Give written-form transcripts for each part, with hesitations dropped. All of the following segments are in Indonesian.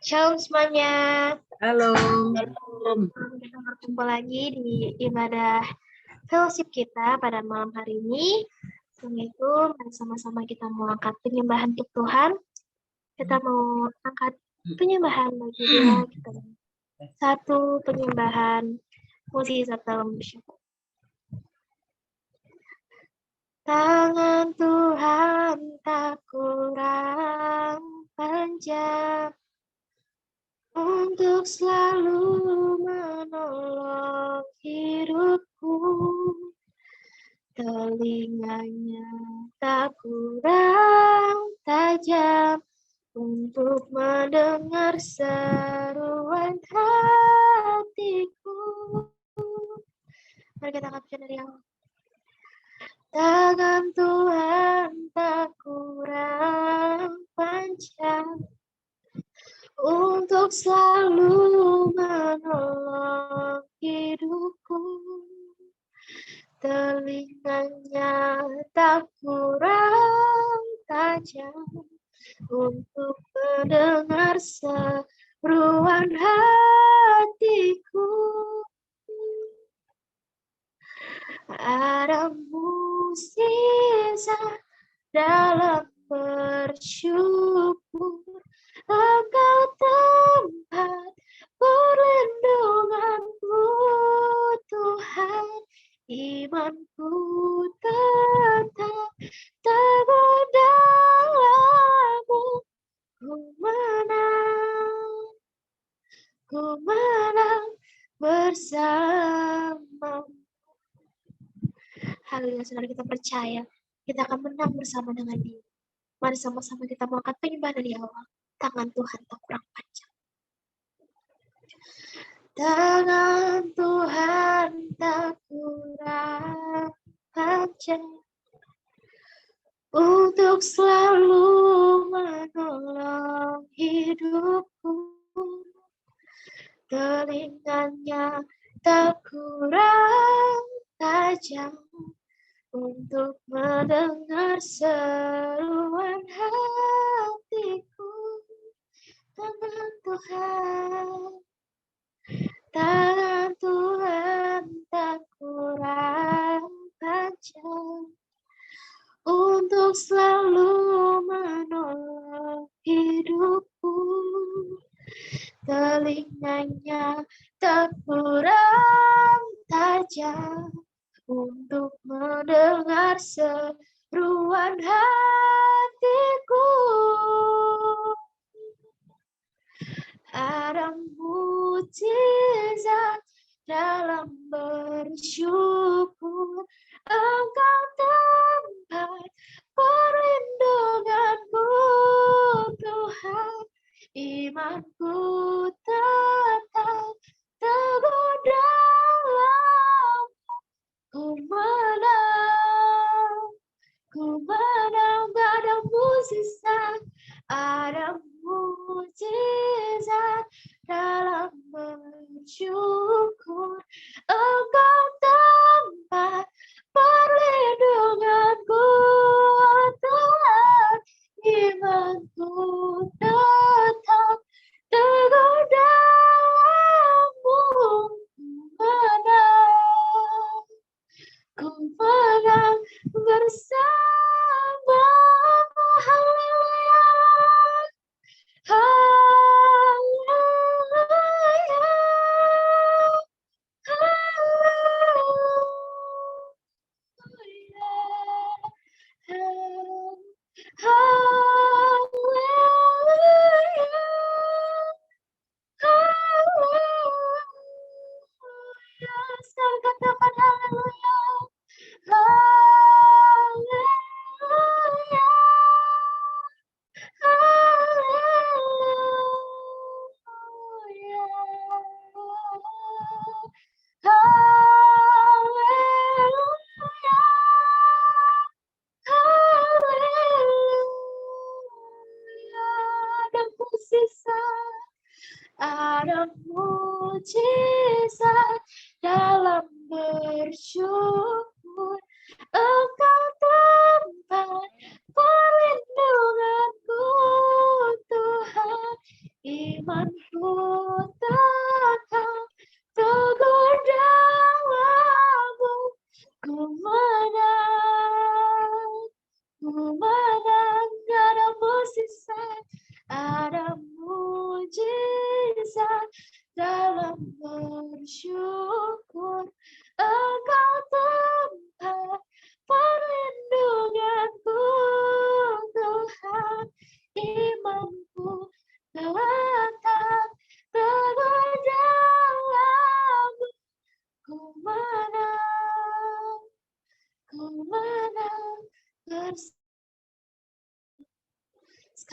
Shalom semuanya. Halo. Kita berjumpa lagi di ibadah fellowship kita pada malam hari ini. Yaitu sama-sama kita mau angkat penyembahan untuk Tuhan. Kita mau angkat penyembahan bagi Dia. Kita satu penyembahan mukjizat dalam bersyukur. Tangan Tuhan tak kurang panjang untuk selalu menolong hidupku. Telinganya tak kurang tajam untuk mendengar seruan hatiku. Mari kita angkat dari awal. Tangan Tuhan tak kurang panjang untuk selalu menolong hidupku. Telinganya tak kurang tajam untuk mendengar seruan hatiku. Ada mukjizat dalam bersyukur. Engkau tempat perlindunganku, Tuhan. Imanku tetap teguh dalam-Mu. Ku menang bersama. Haleluya, saudara, kita percaya kita akan menang bersama dengan Dia. Mari sama-sama kita mengangkat penyembahan dari awal. Tangan Tuhan tak kurang panjang. Tangan Tuhan tak kurang panjang untuk selalu menolong hidupku. Telinganya tak kurang tajam untuk mendengar seruan hatiku. Tangan Tuhan tak kurang panjang untuk selalu menolong hidupku. Telinganya tak kurang tajam untuk mendengar seruan hatiku. Ada mukjizat dalam bersyukur. Engkau tempat perlindunganku, Tuhan. Imanku tetap teguh dalam. Ku menang, ada mukjizat, dalam bersyukur. Engkau tempat perlindunganku, Tuhan. Imanku tetap teguh dalam-Mu. Ku menang bersama-Mu. Haleluya. Haleluya. Sekali katakan haleluya. Haleluya. Ada mukjizat dalam bersyukur. Engkau tempat perlindungan.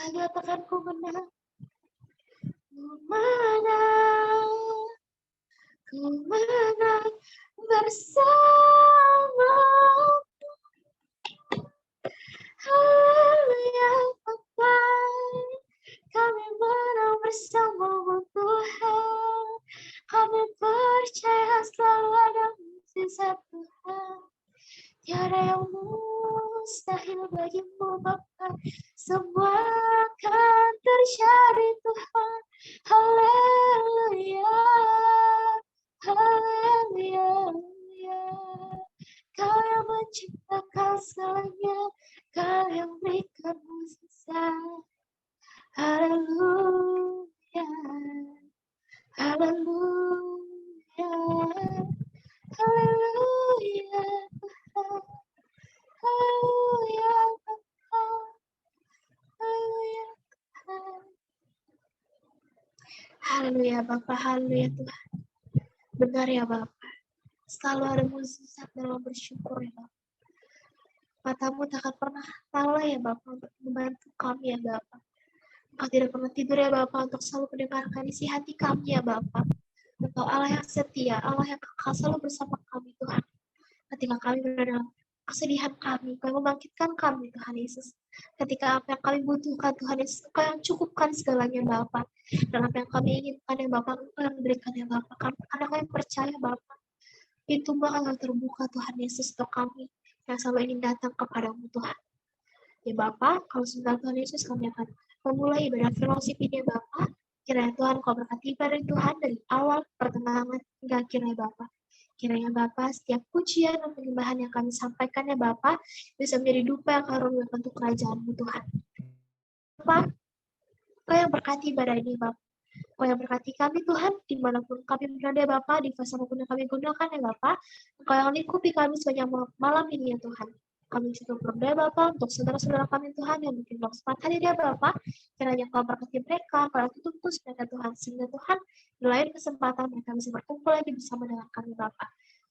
Nyatakan ku menang. Ku menang. Ku menang bersama. Haleluya Bapa, kami menang bersama Tuhan. Kami percaya selalu ada mukjizat Tuhan. Tiada yang mustahil bagimu Bapa. Semua akan terjadi Tuhan. Haleluya. Haleluya. Kau yang menciptakan segalanya, Kau yang berikan mukjizat. Haleluya. Haleluya. Haleluya. Haleluya. Haleluya Bapa, haleluya Tuhan. Benar ya Bapa. Selalu ada mukjizat dalam bersyukur ya Bapa. Matamu tak akan pernah lelah ya Bapa untuk membantu kami ya Bapa. Engkau tidak pernah tidur ya Bapa untuk selalu mendengarkan isi hati kami ya Bapa. Engkau Allah yang setia, Allah yang kekal selalu bersama kami Tuhan. Ketika kami berada dalam kesedihan kami, Engkau yang membangkitkan kami Tuhan Yesus. Ketika apa yang kami butuhkan Tuhan Yesus, Engkau yang cukupkan segalanya Bapa. Dan apa yang kami inginkan ya Bapa, Engkau yang memberikan ya Bapa. Karena kami percaya Bapa, pintu akan terbuka Tuhan Yesus untuk kami yang selalu ingin datang kepadamu Tuhan. Ya Bapa, kalau sebentar Tuhan Yesus kami akan memulai ibadah fellowship ini ya Bapa. Kiranya Tuhan kau berkati ibadah Tuhan dari awal pertengahan hingga akhirnya Bapa. Kiranya Bapa setiap pujian dan penyembahan yang kami sampaikan ya Bapa bisa menjadi dupa yang karunia untuk kerajaan-Mu Tuhan. Bapa, Kau yang berkati ibadah ini Bapa. Kau yang berkati kami Tuhan, dimanapun kami berada ya Bapa, di fase apapun yang kami gunakan ya Bapa, Engkau yang lingkupi kami sepanjang malam ini ya Tuhan. Kami juga berdoa Bapa untuk saudara-saudara kami Tuhan yang mungkin belum sempat hadir ya Bapa, kiranya Kau berkati mereka, Kau tutup mereka Tuhan, sehingga Tuhan di lain kesempatan mereka bisa berkumpul lagi bersama dengan kami Bapa.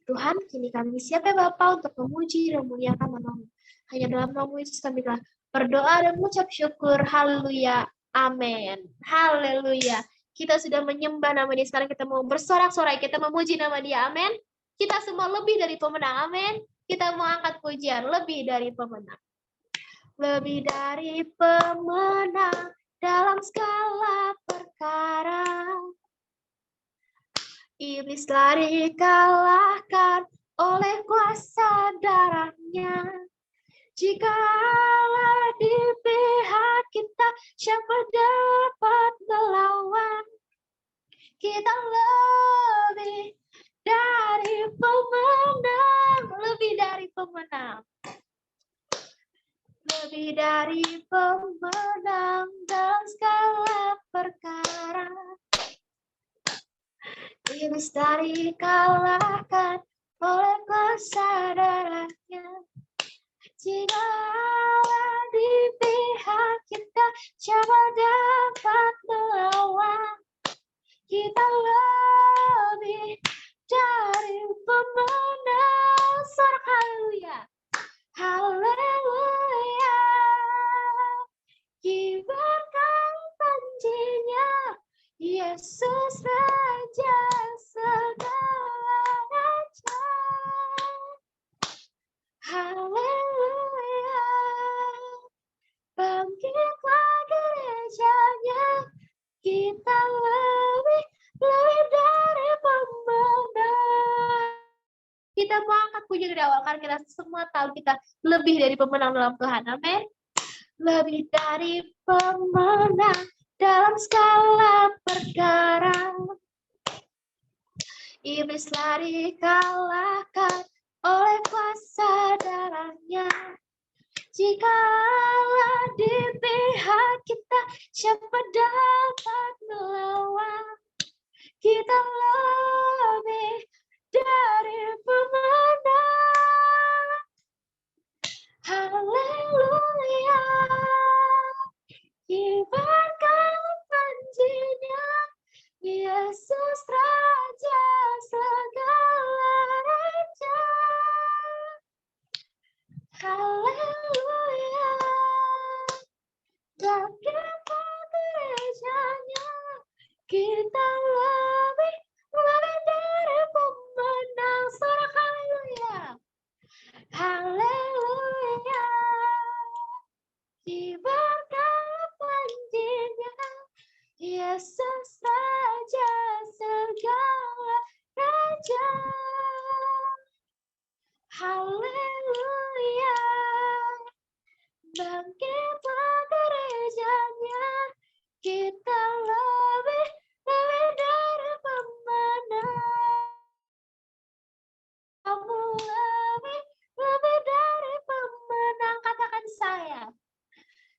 Tuhan, kini kami siap ya Bapa untuk memuji dan memuliakan nama-Mu. Hanya dalam nama Yesus kami telah berdoa dan mengucap syukur. Haleluya. Amin. Haleluya. Kita sudah menyembah nama Dia. Sekarang kita mau bersorak-sorai. Kita memuji nama Dia. Amin. Kita semua lebih dari pemenang. Amin. Kita mau angkat pujian. Lebih dari pemenang. Lebih dari pemenang dalam segala perkara. Iblis lari kalahkan oleh kuasa darahnya. Jika Allah di pihak kita, siapa dapat melawan? Kita lebih dari pemenang, lebih dari pemenang. Lebih dari pemenang dalam segala perkara. Iblis dari kalahkan oleh kuasa darahnya. Jika Allah di pihak kita, siapa dapat melawan? Kita lebih dari pemenang. Sorak haleluya. Haleluya. Kibarkan panjinya, Yesus Raja segala raja. Haleluya. Bangkitlah gerejanya, kita lebih dari pemenang. Kita mau angkat puji dari awal karena kita semua tahu kita lebih dari pemenang dalam Tuhan. Amin. Lebih dari pemenang dalam segala perkara. Iblis lari kalahkan oleh kuasa darahnya. Jika Allah di pihak kita, siapa dapat melawan? Kita lebih dari pemenang. Haleluya. Kibarkan panjinya, Yesus Raja segala raja. Haleluya. Bangkitlah raja. Haleluya. Bangkitlah gerejanya, kita lebih dari pemenang. Kamu lebih dari pemenang. Katakan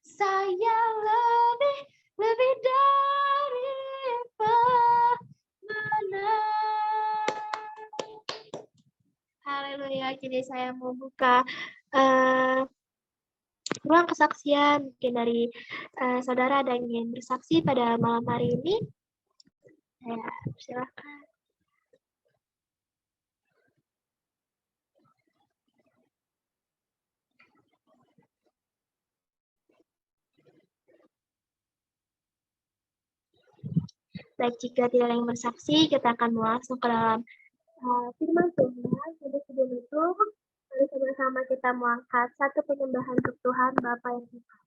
saya lebih dari pemenang. Haleluya. Jadi saya mau buka ruang kesaksian mungkin dari saudara ada yang ingin bersaksi pada malam hari ini. Ya, silakan. Baik, jika tidak ada yang bersaksi, kita akan langsung ke dalam firman Tuhan. Jadi sebelum itu, mari sama-sama kita mengangkat satu penyembahan untuk Tuhan Bapa yang Esa.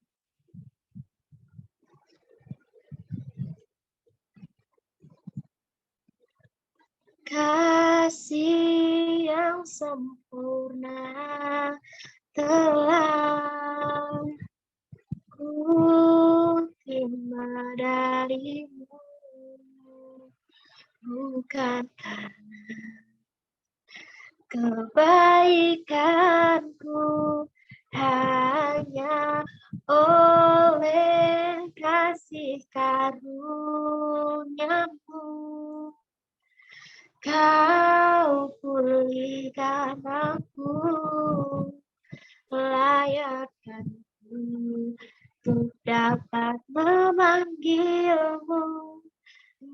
Kasih yang sempurna telah ku terima darimu, bukan karena kebaikanku, hanya oleh kasih karuniamu. Kau pulihkan aku, layakkanku untuk dapat memanggilmu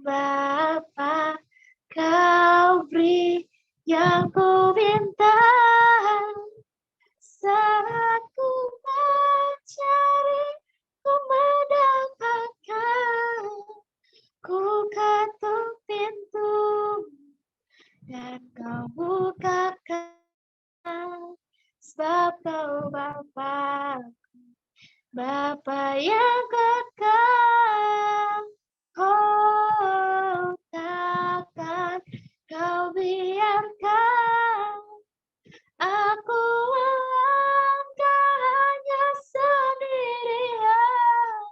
Bapa. Kau beri yang ku minta saat ku mencari, ku mendapatkan, ku ketuk pintu dan kau bukakan, sebab kau Bapa yang kekal. Oh, takkan kau biarkan aku melangkah hanya sendirian.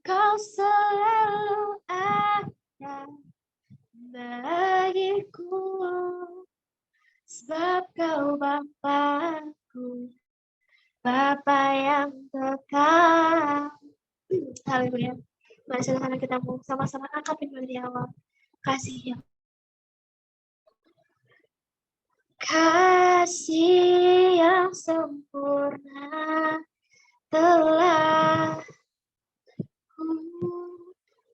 Kau selalu ada bagiku, sebab kau Bapakku, Bapa yang kekal. Haleluya. Mari sama-sama kita mau sama-sama angkat firman di awal. Kasih yang sempurna telah ku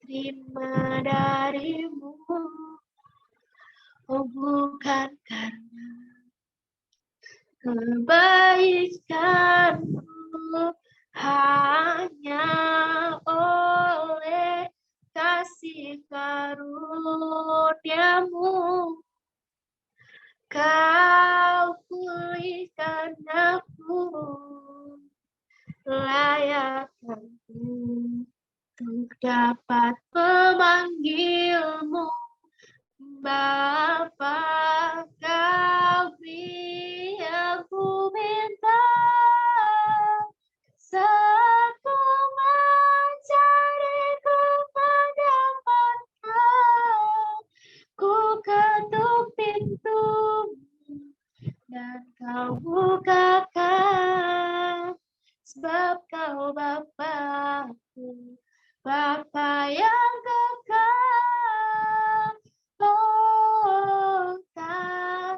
terima darimu, oh bukan karena kebaikanku, hanya oleh kasih karuniamu. Kau pulihkan aku, layakkanku untuk dapat memanggilmu Bapa. Kau beri yang ku minta saat ku mencari, ku mendapatkan, ku ketuk pintu dan kau bukakan, sebab kau Bapakku, Bapa yang kekal. Oh, takkan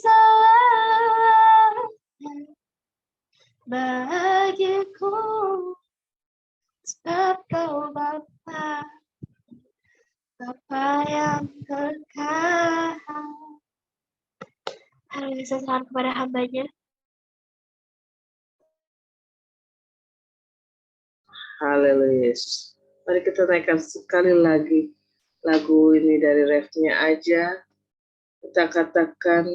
selalu bagiku, sebab Kau Bapa, Bapa yang kekal. Haleluya, serahkan kepada hamba-Nya. Haleluya Yesus. Mari kita naikkan sekali lagi lagu ini dari refnya aja. Kita katakan,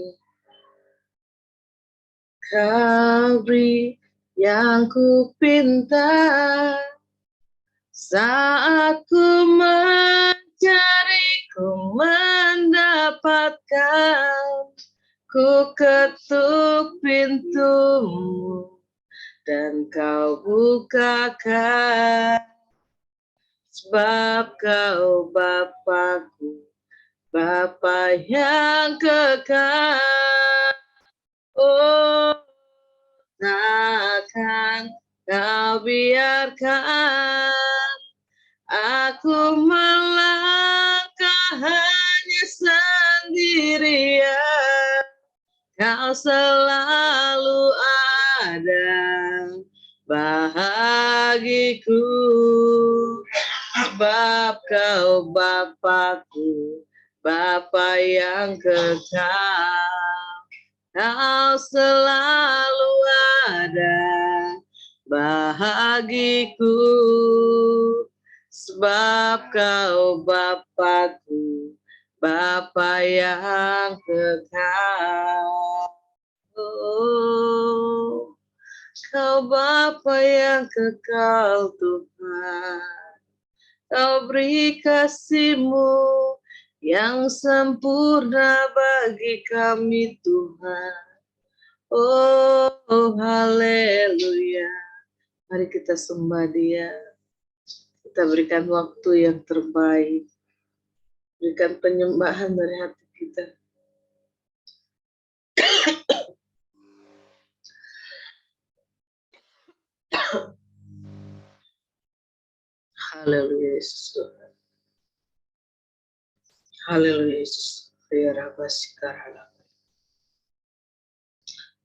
Kau beri yang ku pinta, saat ku mencari, ku mendapatkan, ku ketuk pintumu dan Kau bukakan, sebab Kau Bapa-Ku, Bapa yang kekal. Oh, takkan Kau biarkan aku melangkah hanya sendirian. Kau selalu ada bagiku, sebab Kau Bapa-Ku, Bapa yang kekal. Kau selalu ada bagiku, sebab Kau Bapa-Ku, Bapa yang kekal. Oh, Kau Bapa yang kekal Tuhan, Kau beri kasih-Mu yang sempurna bagi kami Tuhan. Oh, haleluya. Mari kita sembah Dia. Kita berikan waktu yang terbaik. Berikan penyembahan dari hati kita. Haleluya Yesus Tuhan. Haleluya Yesus. Ya Rabba Sikarala.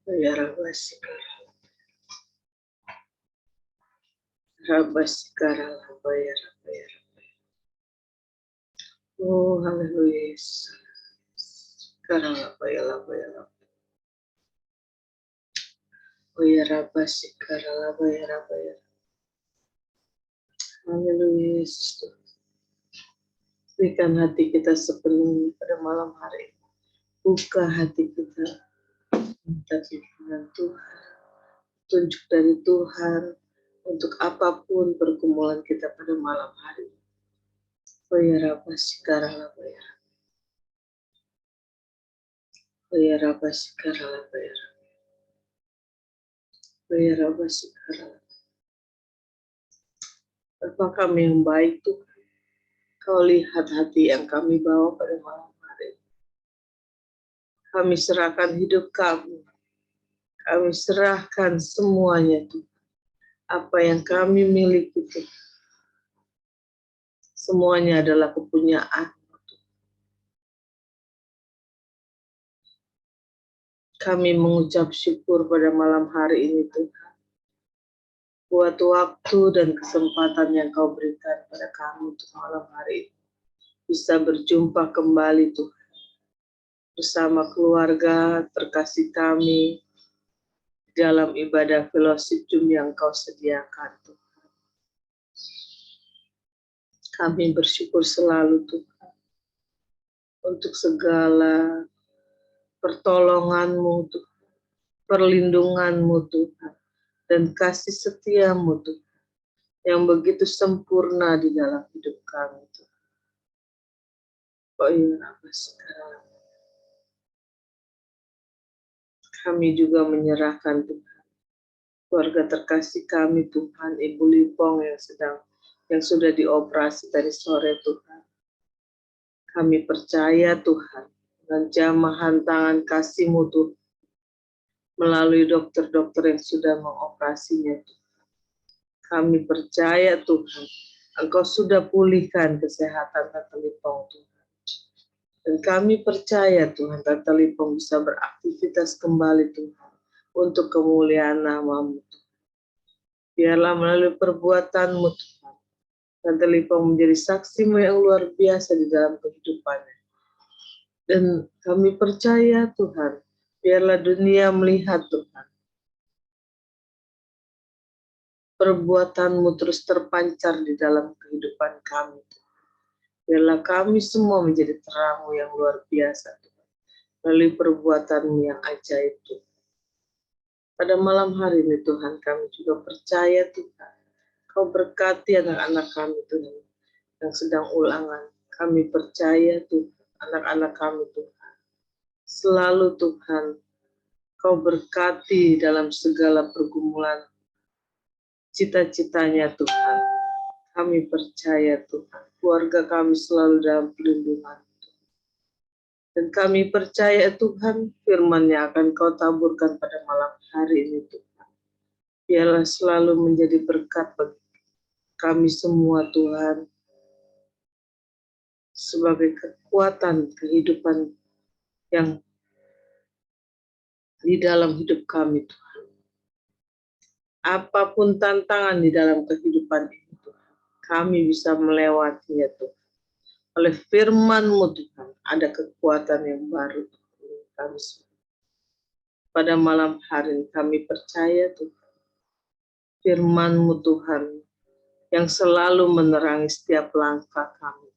Ya Rabba Sikarala. Rabba Sikarala. Ya Rabba ya Rabba. Oh, haleluya Yesus. Sikarala ya Rabba ya Rabba. Oh ya Rabba Sikarala ya Rabba ya Rabba. Haleluya Yesus Tuhan. Berikan hati kita sepenuhnya pada malam hari ini. Buka hati kita. Minta pikiran Tuhan. Tunjuk dari Tuhan. Untuk apapun pergumulan kita pada malam hari ini. Oh ya Rabba Sikarala ya Rabba. Oh ya Rabba Sikarala ya Rabba. Oh ya Rabba Sikarala. Bapa kami yang baik Tuhan. Kau lihat hati yang kami bawa pada malam hari ini. Kami serahkan hidup kami. Kami serahkan semuanya Tuhan. Apa yang kami miliki Tuhan. Semuanya adalah kepunyaan. Kami mengucap syukur pada malam hari ini Tuhan. Buat waktu dan kesempatan yang Kau berikan pada kami untuk malam hari ini. Bisa berjumpa kembali Tuhan. Bersama keluarga terkasih kami. Dalam ibadah fellowship Zoom yang Kau sediakan Tuhan. Kami bersyukur selalu Tuhan. Untuk segala pertolongan-Mu Tuhan. Perlindungan-Mu Tuhan. Dan kasih setia-Mu Tuhan. Yang begitu sempurna di dalam hidup kami Tuhan. Oh iya, sekarang kami juga menyerahkan Tuhan. Keluarga terkasih kami Tuhan. Ibu Lipong yang sudah dioperasi tadi sore Tuhan. Kami percaya Tuhan. Dengan jamahan tangan kasih-Mu Tuhan. Melalui dokter-dokter yang sudah mengoperasinya Tuhan. Kami percaya Tuhan, Engkau sudah pulihkan kesehatan Tante Lipong Tuhan. Dan kami percaya Tuhan, Tante Lipong bisa beraktivitas kembali Tuhan, untuk kemuliaan nama-Mu. Biarlah melalui perbuatan-Mu Tuhan, Tante Lipong menjadi saksi-Mu yang luar biasa di dalam kehidupannya. Dan kami percaya Tuhan, biarlah dunia melihat Tuhan, perbuatan-Mu terus terpancar di dalam kehidupan kami. Biarlah kami semua menjadi terang-Mu yang luar biasa Tuhan, melalui perbuatan-Mu yang ajaib Tuhan. Pada malam hari ini Tuhan, kami juga percaya Tuhan, Kau berkati anak-anak kami Tuhan, yang sedang ulangan. Kami percaya Tuhan, anak-anak kami Tuhan, selalu Tuhan, Kau berkati dalam segala pergumulan cita-citanya Tuhan. Kami percaya Tuhan, keluarga kami selalu dalam perlindungan. Dan kami percaya Tuhan, firman-Nya akan Kau taburkan pada malam hari ini Tuhan. Biarlah selalu menjadi berkat bagi kami semua Tuhan, sebagai kekuatan kehidupan yang di dalam hidup kami Tuhan. Apapun tantangan di dalam kehidupan ini Tuhan, kami bisa melewatinya Tuhan. Oleh firman-Mu Tuhan, ada kekuatan yang baru Tuhan, kami semua. Pada malam hari ini kami percaya Tuhan, firman-Mu Tuhan yang selalu menerangi setiap langkah kami.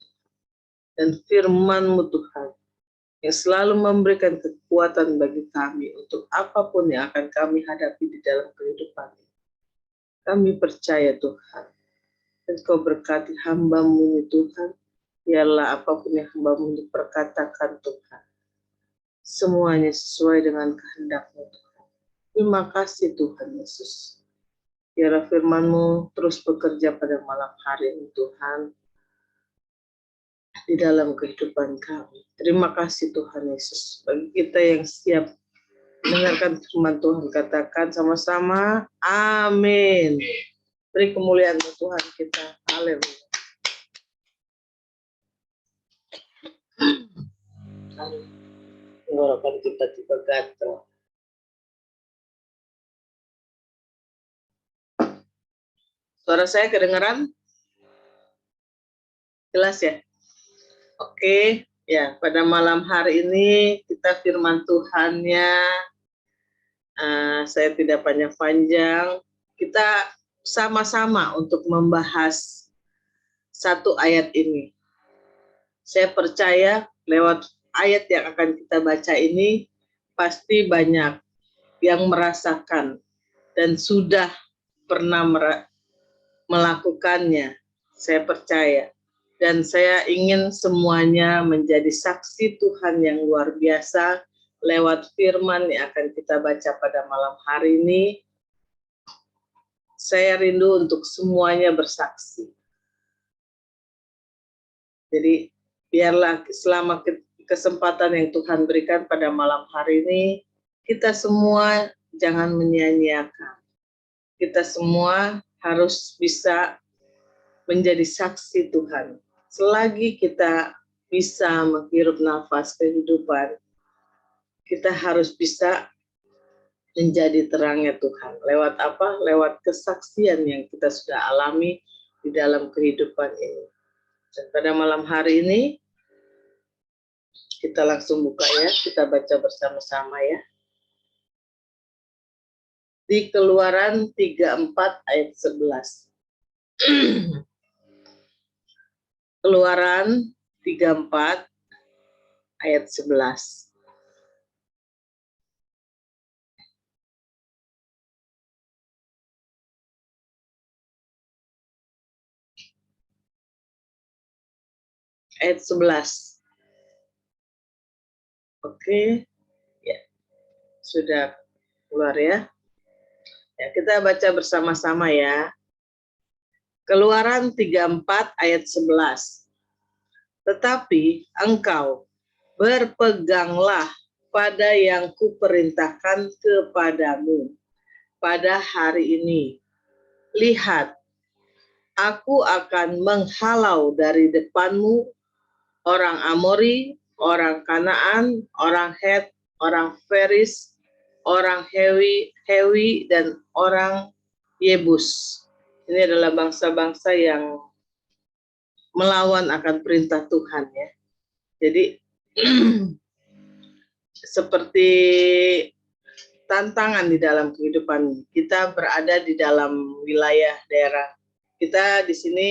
Dan firman-Mu Tuhan yang selalu memberikan kekuatan bagi kami untuk apapun yang akan kami hadapi di dalam kehidupan ini. Kami percaya Tuhan, dan Kau berkati hamba-Mu ini Tuhan, biarlah apapun yang hamba-Mu ini perkatakan Tuhan, semuanya sesuai dengan kehendak-Mu Tuhan. Terima kasih Tuhan Yesus. Biarlah firman-Mu terus bekerja pada malam hari ini Tuhan, di dalam kehidupan kami. Terima kasih Tuhan Yesus. Bagi kita yang siap mendengarkan firman Tuhan, katakan sama-sama, amin. Beri kemuliaan Tuhan kita. Haleluya. Tenggorokan kita tiba gatal. Suara saya kedengaran? Jelas ya? Oke, ya pada malam hari ini kita firman Tuhannya, saya tidak panjang-panjang, kita sama-sama untuk membahas satu ayat ini. Saya percaya lewat ayat yang akan kita baca ini, pasti banyak yang merasakan dan sudah pernah melakukannya. Saya percaya. Dan saya ingin semuanya menjadi saksi Tuhan yang luar biasa lewat firman yang akan kita baca pada malam hari ini. Saya rindu untuk semuanya bersaksi. Jadi biarlah selama kesempatan yang Tuhan berikan pada malam hari ini, kita semua jangan menyia-nyiakan. Kita semua harus bisa menjadi saksi Tuhan. Selagi kita bisa menghirup nafas kehidupan, kita harus bisa menjadi terangnya Tuhan. Lewat apa? Lewat kesaksian yang kita sudah alami di dalam kehidupan ini. Dan pada malam hari ini, kita langsung buka ya, kita baca bersama-sama ya. Di Keluaran 34 ayat 11. Keluaran 34 ayat 11. Ayat 11. Oke, ya, sudah keluar ya. Ya, kita baca bersama-sama ya. Keluaran 34 ayat 11. Tetapi engkau berpeganglah pada yang kuperintahkan kepadamu pada hari ini. Lihat, aku akan menghalau dari depanmu orang Amori, orang Kanaan, orang Het, orang Feris, orang Hewi, dan orang Yebus. Ini adalah bangsa-bangsa yang melawan akan perintah Tuhan ya. Jadi seperti tantangan di dalam kehidupan kita berada di dalam wilayah daerah. Kita di sini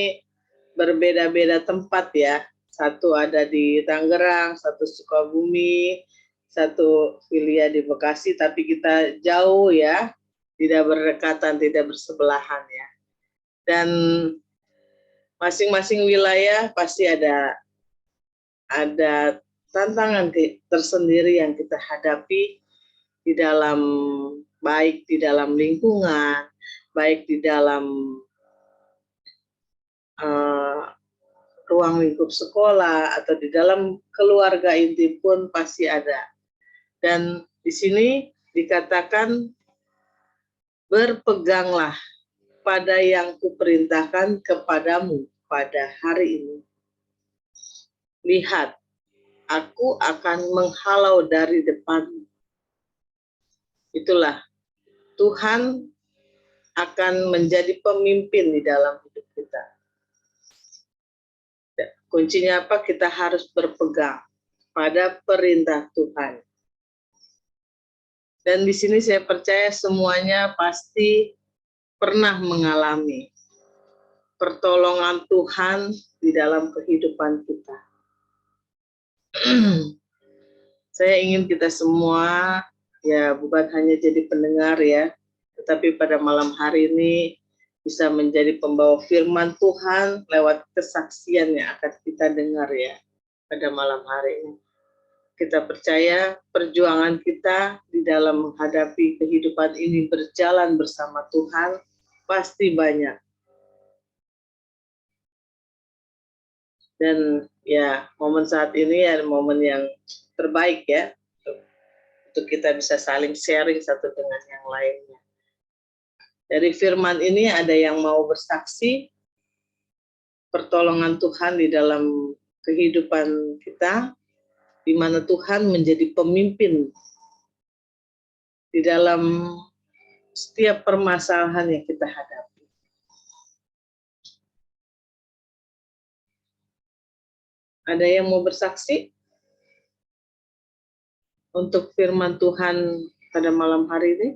berbeda-beda tempat ya. Satu ada di Tangerang, satu Sukabumi, satu Filia di Bekasi, tapi kita jauh ya, tidak berdekatan, tidak bersebelahan ya. Dan masing-masing wilayah pasti ada tantangan tersendiri yang kita hadapi di dalam, baik di dalam lingkungan, baik di dalam ruang lingkup sekolah atau di dalam keluarga inti pun pasti ada. Dan di sini dikatakan berpeganglah pada yang kuperintahkan kepadamu pada hari ini. Lihat, aku akan menghalau dari depanmu. Itulah, Tuhan akan menjadi pemimpin di dalam hidup kita. Kuncinya apa? Kita harus berpegang pada perintah Tuhan. Dan di sini saya percaya semuanya pasti pernah mengalami pertolongan Tuhan di dalam kehidupan kita. Saya ingin kita semua ya bukan hanya jadi pendengar ya, tetapi pada malam hari ini bisa menjadi pembawa firman Tuhan lewat kesaksian yang akan kita dengar ya pada malam hari ini. Kita percaya perjuangan kita di dalam menghadapi kehidupan ini berjalan bersama Tuhan pasti banyak. Dan ya momen saat ini ya momen yang terbaik ya untuk kita bisa saling sharing satu dengan yang lainnya. Dari firman ini ada yang mau bersaksi pertolongan Tuhan di dalam kehidupan kita, di mana Tuhan menjadi pemimpin di dalam setiap permasalahan yang kita hadapi. Ada yang mau bersaksi untuk firman Tuhan pada malam hari ini?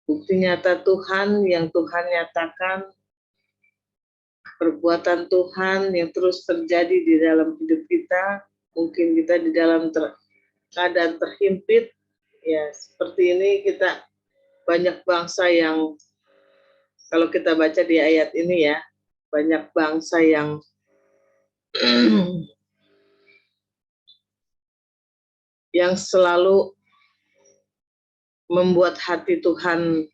Bukti nyata Tuhan yang Tuhan nyatakan, perbuatan Tuhan yang terus terjadi di dalam hidup kita, mungkin kita di dalam keadaan terhimpit, ya seperti ini kita banyak bangsa yang, kalau kita baca di ayat ini ya, banyak bangsa yang yang selalu membuat hati Tuhan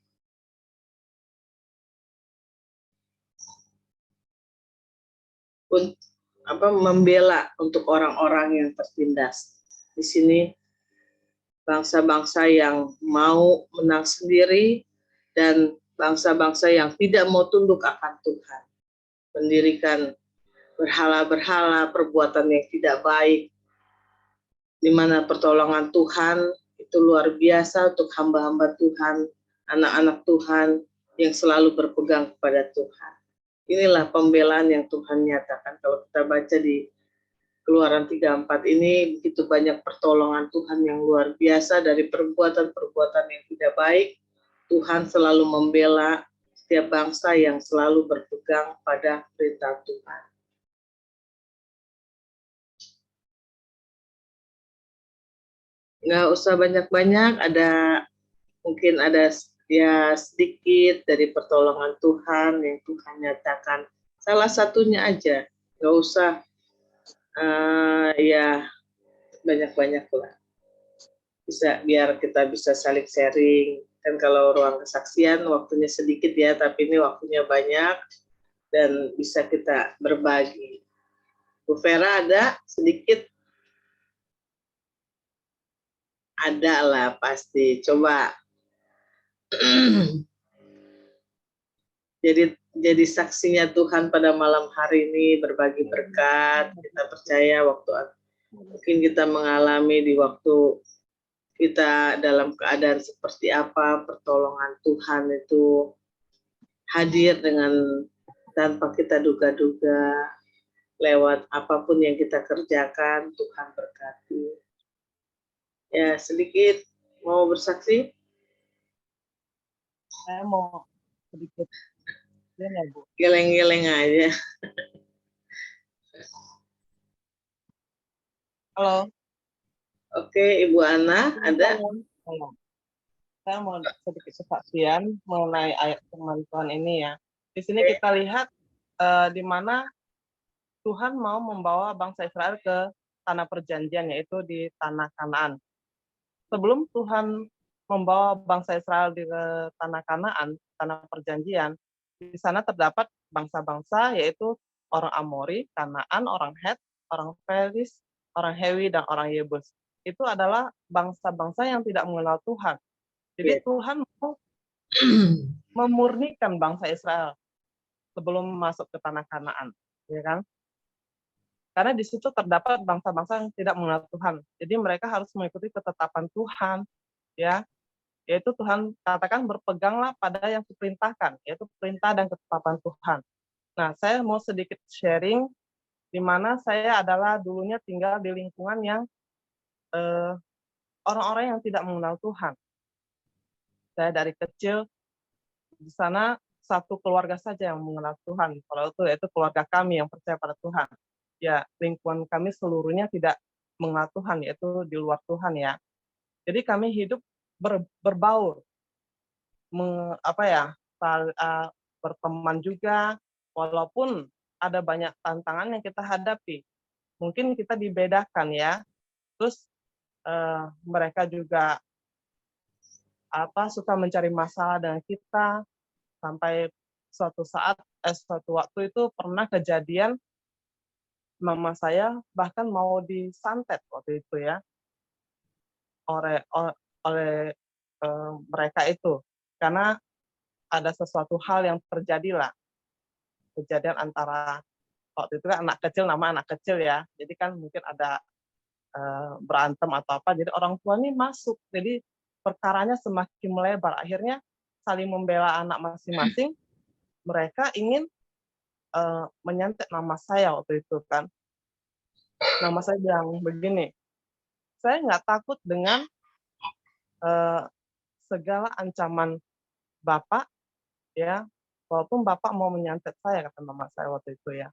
membela untuk orang-orang yang tertindas. Di sini bangsa-bangsa yang mau menang sendiri dan bangsa-bangsa yang tidak mau tunduk akan Tuhan. Mendirikan berhala-berhala, perbuatan yang tidak baik, di mana pertolongan Tuhan itu luar biasa untuk hamba-hamba Tuhan, anak-anak Tuhan yang selalu berpegang kepada Tuhan. Inilah pembelaan yang Tuhan nyatakan. Kalau kita baca di Keluaran 34 ini, begitu banyak pertolongan Tuhan yang luar biasa dari perbuatan-perbuatan yang tidak baik. Tuhan selalu membela setiap bangsa yang selalu berpegang pada perintah Tuhan. Nggak usah banyak-banyak, mungkin ada ya sedikit dari pertolongan Tuhan yang Tuhan nyatakan. Salah satunya aja, nggak usah ya banyak-banyak lah. Biar kita bisa saling sharing. Dan kalau ruang kesaksian waktunya sedikit ya, tapi ini waktunya banyak dan bisa kita berbagi. Bu Vera ada sedikit? Ada lah pasti. Coba. jadi saksinya Tuhan pada malam hari ini, berbagi berkat. Kita percaya mungkin kita mengalami di waktu kita dalam keadaan seperti apa, pertolongan Tuhan itu hadir tanpa kita duga-duga, lewat apapun yang kita kerjakan, Tuhan berkati. Ya, sedikit mau bersaksi? Saya mau sedikit ya, Bu. Geleng-geleng aja. Halo. Oke, Ibu Ana, ada? Saya mau sedikit kesaksian mengenai ayat firman Tuhan ini ya. Di sini kita lihat di mana Tuhan mau membawa bangsa Israel ke tanah perjanjian, yaitu di tanah Kanaan. Sebelum Tuhan membawa bangsa Israel di tanah Kanaan, tanah perjanjian, di sana terdapat bangsa-bangsa, yaitu orang Amori, Kanaan, orang Het, orang Feris, orang Hewi, dan orang Yebus. Itu adalah bangsa-bangsa yang tidak mengenal Tuhan. Jadi Tuhan mau memurnikan bangsa Israel sebelum masuk ke tanah Kanaan, ya kan? Karena di situ terdapat bangsa-bangsa yang tidak mengenal Tuhan. Jadi mereka harus mengikuti ketetapan Tuhan, ya. Yaitu Tuhan katakan berpeganglah pada yang kuperintahkan, yaitu perintah dan ketetapan Tuhan. Nah, saya mau sedikit sharing di mana saya adalah dulunya tinggal di lingkungan yang orang-orang yang tidak mengenal Tuhan. Saya dari kecil di sana satu keluarga saja yang mengenal Tuhan. Kalau itu yaitu keluarga kami yang percaya pada Tuhan. Ya, lingkungan kami seluruhnya tidak mengenal Tuhan, yaitu di luar Tuhan ya. Jadi kami hidup berbaur, berteman juga, walaupun ada banyak tantangan yang kita hadapi. Mungkin kita dibedakan ya. Terus mereka juga suka mencari masalah dengan kita, sampai suatu waktu itu pernah kejadian mama saya bahkan mau disantet waktu itu ya oleh mereka itu, karena ada sesuatu hal yang terjadilah, kejadian antara waktu itu kan anak kecil ya, jadi kan mungkin ada berantem atau apa, jadi orang tua ini masuk, jadi perkaranya semakin melebar, akhirnya saling membela anak masing-masing. Mereka ingin menyantet nama saya waktu itu kan. Nama saya bilang begini, saya nggak takut dengan segala ancaman Bapak, ya, walaupun Bapak mau menyantet saya, kata mama saya waktu itu ya.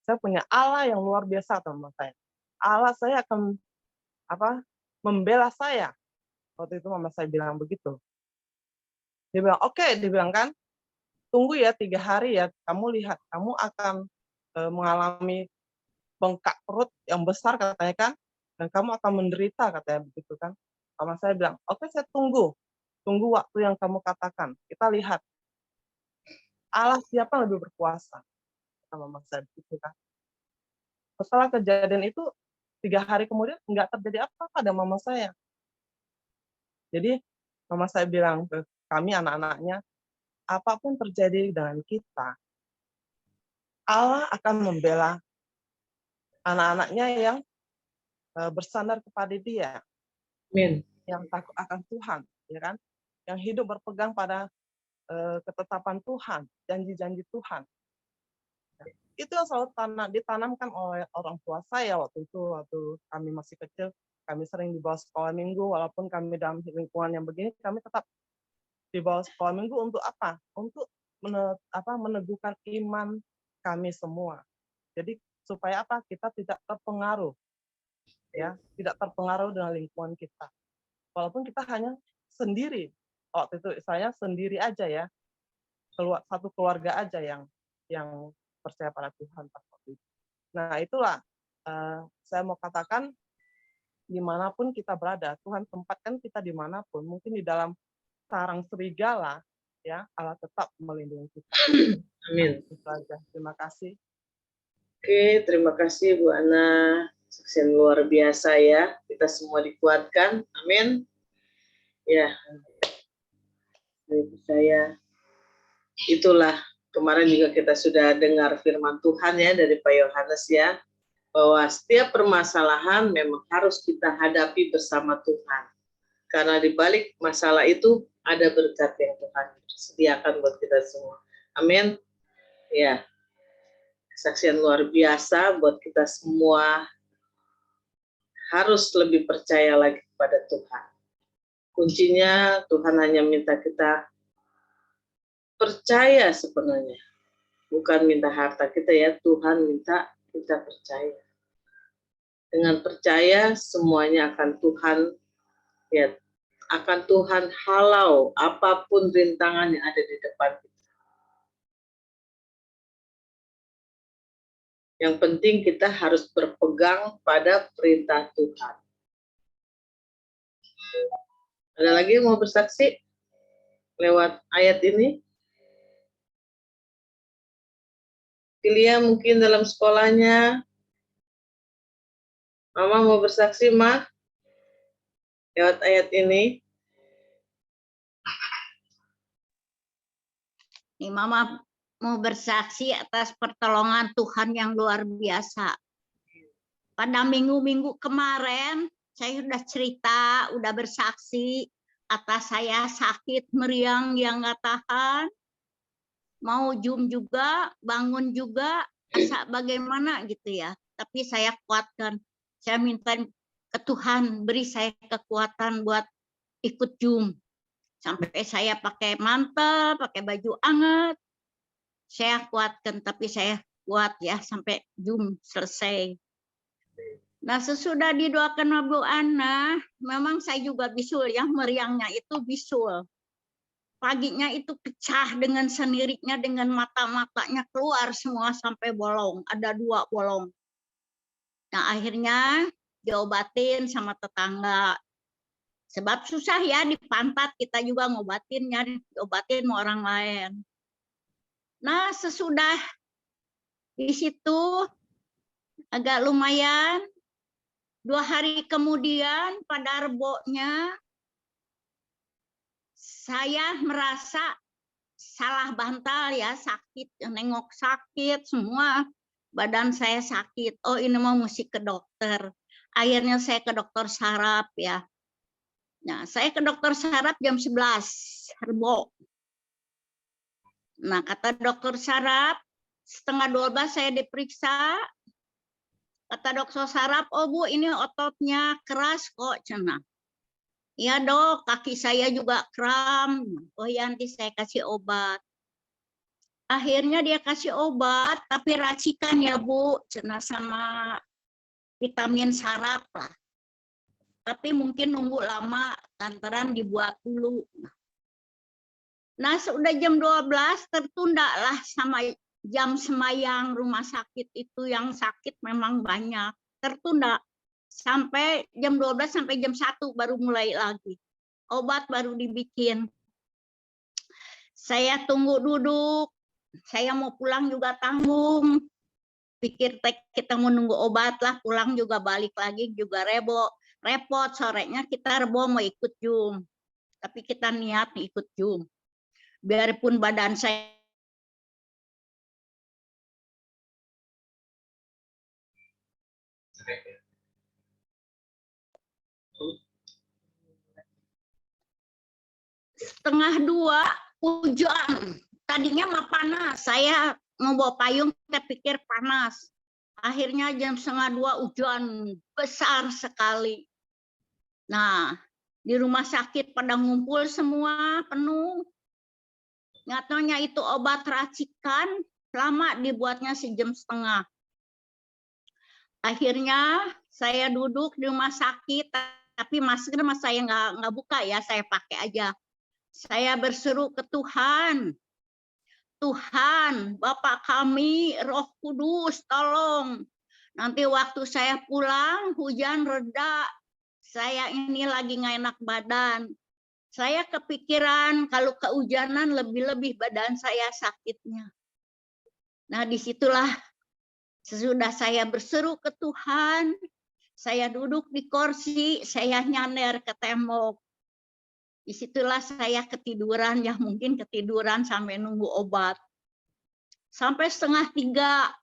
Saya punya Allah yang luar biasa, kata mama saya. Allah saya akan membela saya. Waktu itu mama saya bilang begitu. Dia bilang, oke, dia bilang kan, tunggu ya 3 hari ya, kamu lihat, kamu akan mengalami bengkak perut yang besar katanya kan, dan kamu akan menderita katanya begitu kan. Mama saya bilang, oke, saya tunggu waktu yang kamu katakan, kita lihat Allah siapa yang lebih berkuasa, kata mama saya begitu kan. Setelah kejadian itu 3 hari kemudian nggak terjadi apa-apa pada mama saya. Jadi mama saya bilang ke kami anak-anaknya, apapun terjadi dengan kita, Allah akan membela anak-anaknya yang bersandar kepada Dia. Amin. Yang takut akan Tuhan, ya kan? Yang hidup berpegang pada ketetapan Tuhan, janji-janji Tuhan. Itu yang selalu ditanamkan oleh orang tua saya waktu kami masih kecil. Kami sering dibawa sekolah minggu, walaupun kami dalam lingkungan yang begini, kami tetap dibawa sekolah minggu untuk apa? Untuk meneguhkan iman kami semua. Jadi supaya apa? Kita tidak terpengaruh, ya, tidak terpengaruh dengan lingkungan kita. Walaupun kita hanya sendiri, waktu itu saya sendiri aja ya, satu keluarga aja yang percaya pada Tuhan. Nah itulah saya mau katakan, dimanapun kita berada, Tuhan tempatkan kita dimanapun, mungkin di dalam sarang serigala, ya, Allah tetap melindungi kita. Amin. Itu aja. Terima kasih. Oke, terima kasih Bu Ana. Saksian luar biasa ya. Kita semua dikuatkan. Amin. Ya. Saya percaya itulah kemarin juga kita sudah dengar firman Tuhan ya dari Pak Yohanes ya, bahwa setiap permasalahan memang harus kita hadapi bersama Tuhan. Karena di balik masalah itu ada berkat yang Tuhan sediakan buat kita semua. Amin. Ya, kesaksian luar biasa buat kita semua. Harus lebih percaya lagi kepada Tuhan. Kuncinya Tuhan hanya minta kita percaya sebenarnya. Bukan minta harta kita ya, Tuhan minta kita percaya. Dengan percaya semuanya akan Tuhan ya, akan Tuhan halau apapun rintangan yang ada di depan kita. Yang penting kita harus berpegang pada perintah Tuhan. Ada lagi yang mau bersaksi lewat ayat ini? Filia mungkin dalam sekolahnya. Mama mau bersaksi, Ma? Lewat ayat ini. Nih, Mama mau bersaksi atas pertolongan Tuhan yang luar biasa. Pada minggu-minggu kemarin, saya sudah cerita, udah bersaksi atas saya sakit meriang yang nggak tahan. Mau Zoom juga, bangun juga, asa bagaimana gitu ya. Tapi saya kuatkan. Saya minta ke Tuhan, beri saya kekuatan buat ikut Zoom. Sampai saya pakai mantel, pakai baju hangat. Saya kuatkan, tapi saya kuat ya sampai Zoom selesai. Nah, sesudah didoakan Bu Ana, memang saya juga bisul ya, meriangnya itu bisul. Paginya itu pecah dengan sendirinya, dengan mata-matanya keluar semua sampai bolong, ada 2 bolong. Nah, akhirnya diobatin sama tetangga. Sebab susah ya di pantat, kita juga ngobatinnya, diobatin sama orang lain. Nah, sesudah di situ agak lumayan, 2 hari kemudian pada rebonya saya merasa salah bantal ya, sakit, nengok sakit, semua badan saya sakit. Oh, ini mau mesti ke dokter. Akhirnya saya ke dokter saraf ya. Nah, saya ke dokter saraf jam 11 rebo. Nah, kata dokter saraf, setengah 12 saya diperiksa. Kata dokter saraf, oh Bu, ini ototnya keras kok, cenah. Ya dok, kaki saya juga kram. Oh ya, nanti saya kasih obat. Akhirnya dia kasih obat, tapi racikan ya Bu, cenah, sama vitamin saraf lah. Tapi mungkin nunggu lama, lantaran dibuat dulu. Nah, sudah jam 12 tertunda lah sama jam semayang rumah sakit itu, yang sakit memang banyak. Tertunda sampai jam 12 sampai jam 1 baru mulai lagi. Obat baru dibikin. Saya tunggu duduk. Saya mau pulang juga tanggung. Pikir kita mau nunggu obat lah, pulang juga balik lagi juga repot. Sorenya kita rebo mau ikut Zoom. Tapi kita niat ikut Zoom. Biarpun badan saya setengah 2 hujan. Tadinya mah panas. Saya mau bawa payung, saya pikir panas. Akhirnya jam setengah 2 hujan besar sekali. Nah, di rumah sakit pada ngumpul semua penuh. Nggak taunya itu obat racikan, lama dibuatnya sejam setengah. Akhirnya saya duduk di rumah sakit, tapi masker saya nggak buka ya, saya pakai aja. Saya berseru ke Tuhan, Tuhan, Bapa kami, Roh Kudus, tolong. Nanti waktu saya pulang, hujan reda, saya ini lagi nggak enak badan. Saya kepikiran kalau kehujanan lebih-lebih badan saya sakitnya. Nah, disitulah sesudah saya berseru ke Tuhan, saya duduk di kursi, saya nyender ke tembok. Disitulah saya ketiduran, ya mungkin ketiduran sampai nunggu obat. sampai 2:30.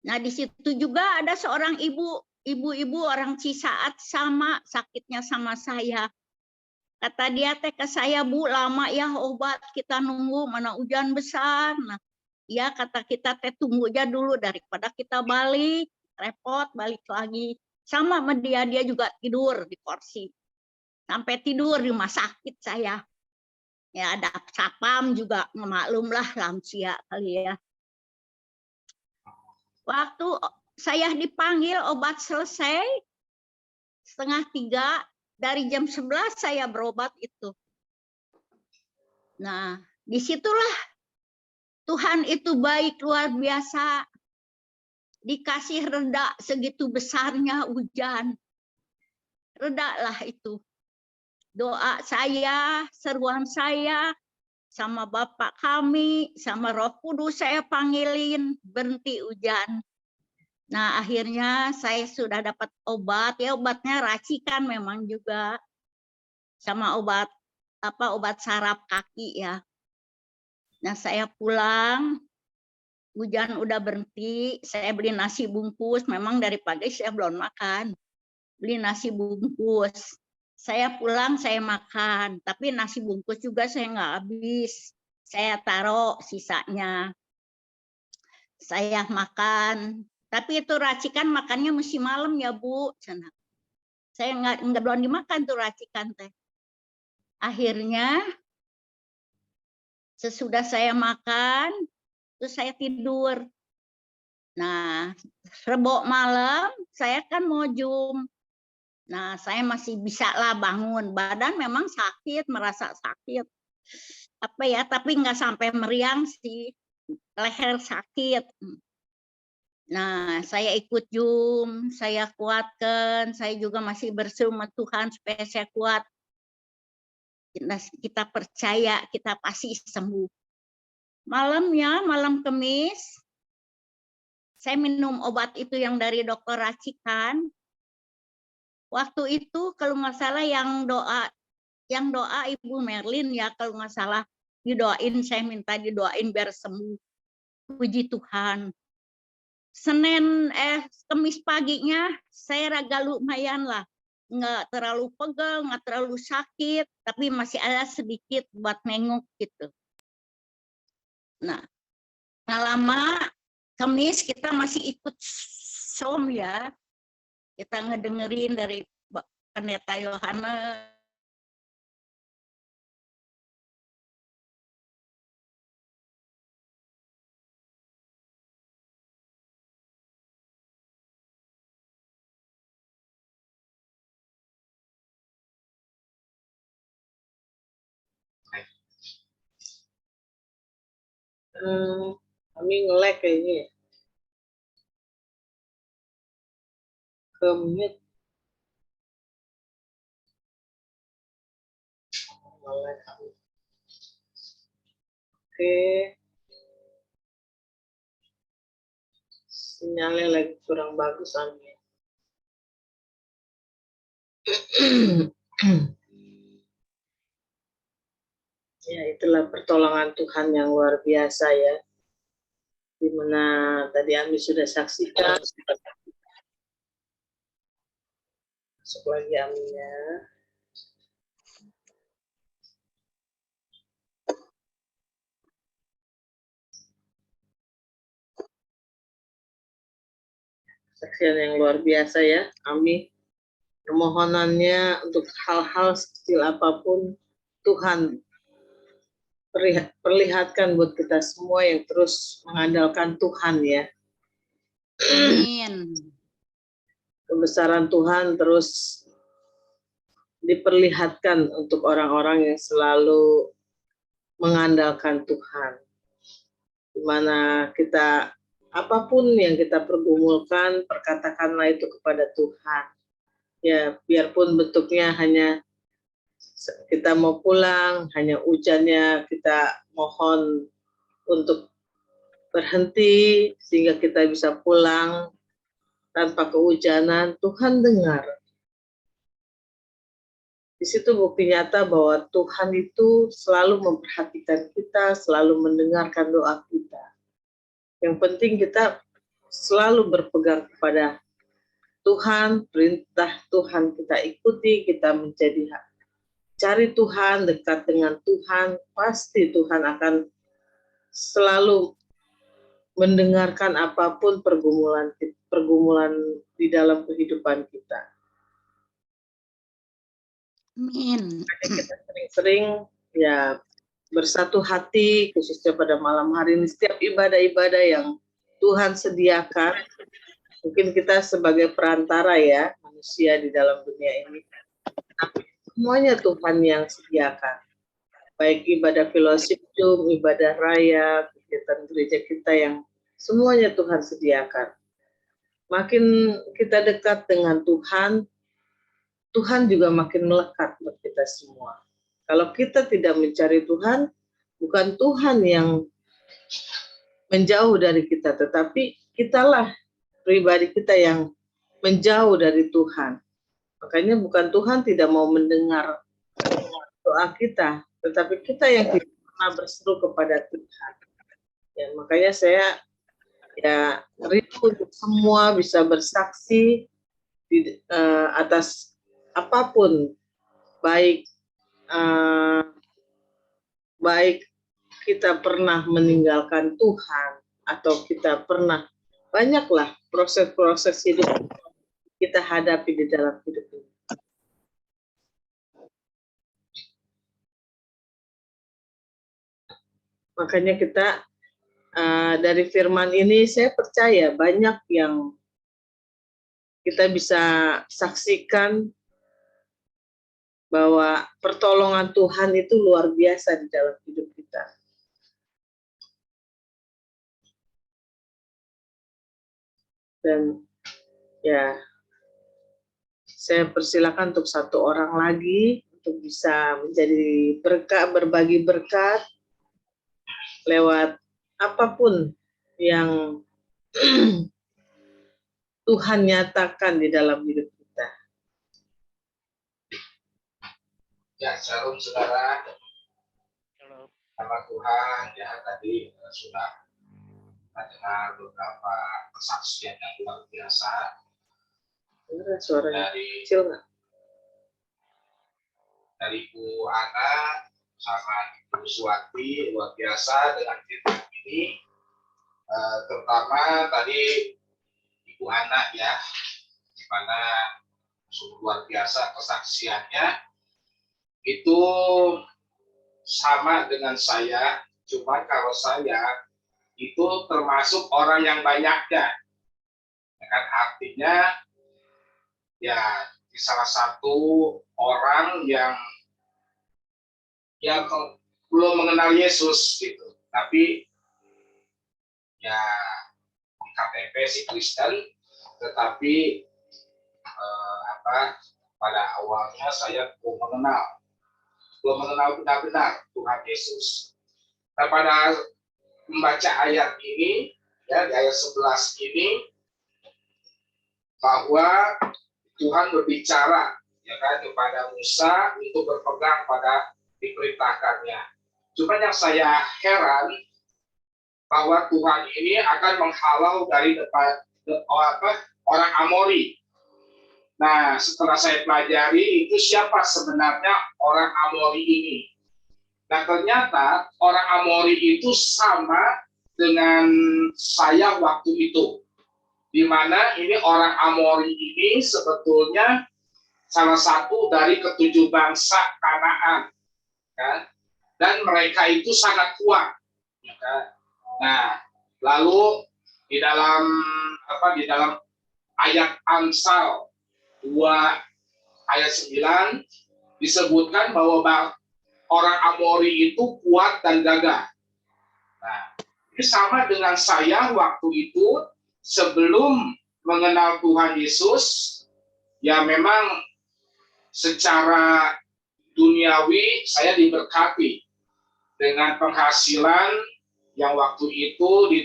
Nah, di situ juga ada seorang ibu-ibu orang Cisaat sama sakitnya sama saya. Kata dia teh ke saya, Bu, lama ya obat kita nunggu, mana hujan besar. Nah, ya kata kita teh tunggu aja dulu daripada kita balik, repot balik lagi. Sama sama dia juga tidur di kursi. Sampai tidur di rumah sakit saya. Ya ada sapam juga, maklum lah lansia kali ya. Waktu saya dipanggil obat selesai 2:30, dari jam 11 saya berobat itu. Nah, disitulah Tuhan itu baik luar biasa. Dikasih reda segitu besarnya hujan. Redalah itu. Doa saya, seruan saya, sama Bapak kami, sama Roh Kudus saya panggilin, berhenti hujan. Nah, akhirnya saya sudah dapat obat, ya obatnya racikan memang juga. Sama obat saraf kaki ya. Nah, saya pulang, hujan udah berhenti, saya beli nasi bungkus, memang dari pagi saya belum makan. Beli nasi bungkus. Saya pulang, saya makan, tapi nasi bungkus juga saya nggak habis. Saya taruh sisanya. Saya makan, tapi itu racikan makannya mesti malam ya Bu. Saya nggak belum dimakan tuh racikan teh. Akhirnya sesudah saya makan, terus saya tidur. Nah, Rebo malam saya kan mau Zoom. Nah, saya masih bisa lah bangun. Badan memang sakit, merasa sakit. Apa ya, tapi nggak sampai meriang sih. Leher sakit. Nah, saya ikut Zoom, saya kuatkan, saya juga masih berseru sama Tuhan supaya saya kuat. Kita percaya, kita pasti sembuh. Malamnya, malam Kamis, saya minum obat itu yang dari dokter racikan. Waktu itu kalau nggak salah yang doa Ibu Merlin ya, kalau nggak salah didoain, saya minta didoain biar sembuh. Puji Tuhan. Kamis paginya saya raga lumayan lah, nggak terlalu pegel, nggak terlalu sakit, tapi masih ada sedikit buat nengok gitu. Nah, lama Kamis kita masih ikut som ya, kita ngedengerin dari Pendeta Yohanes. Kami nge-lag kayaknya ya. Ke-mute. Oke. Sinyalnya lagi kurang bagus Ami. Ya, itulah pertolongan Tuhan yang luar biasa ya. Di mana tadi Ami sudah saksikan. Masuk lagi Aminya. Saksian yang luar biasa ya, Ami. Permohonannya untuk hal-hal kecil apapun, Tuhan perlihatkan buat kita semua yang terus mengandalkan Tuhan ya. Amin. Kebesaran Tuhan terus diperlihatkan untuk orang-orang yang selalu mengandalkan Tuhan. Di mana kita, apapun yang kita pergumulkan, perkatakanlah itu kepada Tuhan. Ya, biarpun bentuknya hanya kita mau pulang, hanya hujannya kita mohon untuk berhenti sehingga kita bisa pulang tanpa kehujanan, Tuhan dengar. Di situ bukti nyata bahwa Tuhan itu selalu memperhatikan kita, selalu mendengarkan doa kita. Yang penting kita selalu berpegang kepada Tuhan, perintah Tuhan kita ikuti, kita menjadi cari Tuhan, dekat dengan Tuhan, pasti Tuhan akan selalu mendengarkan apapun pergumulan di dalam kehidupan kita. Amin. Kita sering-sering ya bersatu hati, khususnya pada malam hari ini, setiap ibadah-ibadah yang Tuhan sediakan. Mungkin kita sebagai perantara ya, manusia di dalam dunia ini. Tapi semuanya Tuhan yang sediakan. Baik ibadah fellowship, ibadah raya, kegiatan gereja kita yang semuanya Tuhan sediakan. Makin kita dekat dengan Tuhan, Tuhan juga makin melekat buat kita semua. Kalau kita tidak mencari Tuhan, bukan Tuhan yang menjauh dari kita, tetapi kitalah pribadi kita yang menjauh dari Tuhan. Makanya bukan Tuhan tidak mau mendengar doa kita, tetapi kita yang tidak pernah berseru kepada Tuhan. Ya, makanya saya ya rindu untuk semua bisa bersaksi atas apapun, baik baik kita pernah meninggalkan Tuhan atau kita pernah, banyaklah proses-proses hidup kita hadapi di dalam hidup ini. Makanya kita dari firman ini saya percaya banyak yang kita bisa saksikan bahwa pertolongan Tuhan itu luar biasa di dalam hidup kita. Dan ya, saya persilakan untuk satu orang lagi untuk bisa menjadi berkat, berbagi berkat lewat apapun yang Tuhan nyatakan di dalam hidup kita. Ya, shalom saudara. Nama Tuhan ya tadi sudah dengar beberapa kesaksian yang luar biasa. Suaranya kecil nggak? Dari Bu Ana sama Ibu Suwati luar biasa dengan cerita ini. Terutama tadi Ibu Ana ya, di mana sungguh luar biasa kesaksiannya. Itu sama dengan saya, cuma kalau saya itu termasuk orang yang banyaknya. Kan artinya ya di salah satu orang yang belum mengenal Yesus gitu, tapi ya di KTP si Kristen, tetapi pada awalnya saya belum mengenal benar-benar Tuhan Yesus. Nah, pada membaca ayat ini ya di ayat 11 ini bahwa Tuhan berbicara ya kan kepada Musa untuk berpegang pada diperintahkannya. Cuma yang saya heran bahwa Tuhan ini akan menghalau dari orang Amori. Nah, setelah saya pelajari itu siapa sebenarnya orang Amori ini. Nah, ternyata orang Amori itu sama dengan saya waktu itu. Di mana ini orang Amori ini sebetulnya salah satu dari ketujuh bangsa Kanaan. Kan? Dan mereka itu sangat kuat. Kan? Nah, lalu di dalam ayat Amsal 2 ayat 9 disebutkan bahwa orang Amori itu kuat dan gagah. Nah, ini sama dengan saya waktu itu sebelum mengenal Tuhan Yesus, ya memang secara duniawi saya diberkati dengan penghasilan yang waktu itu di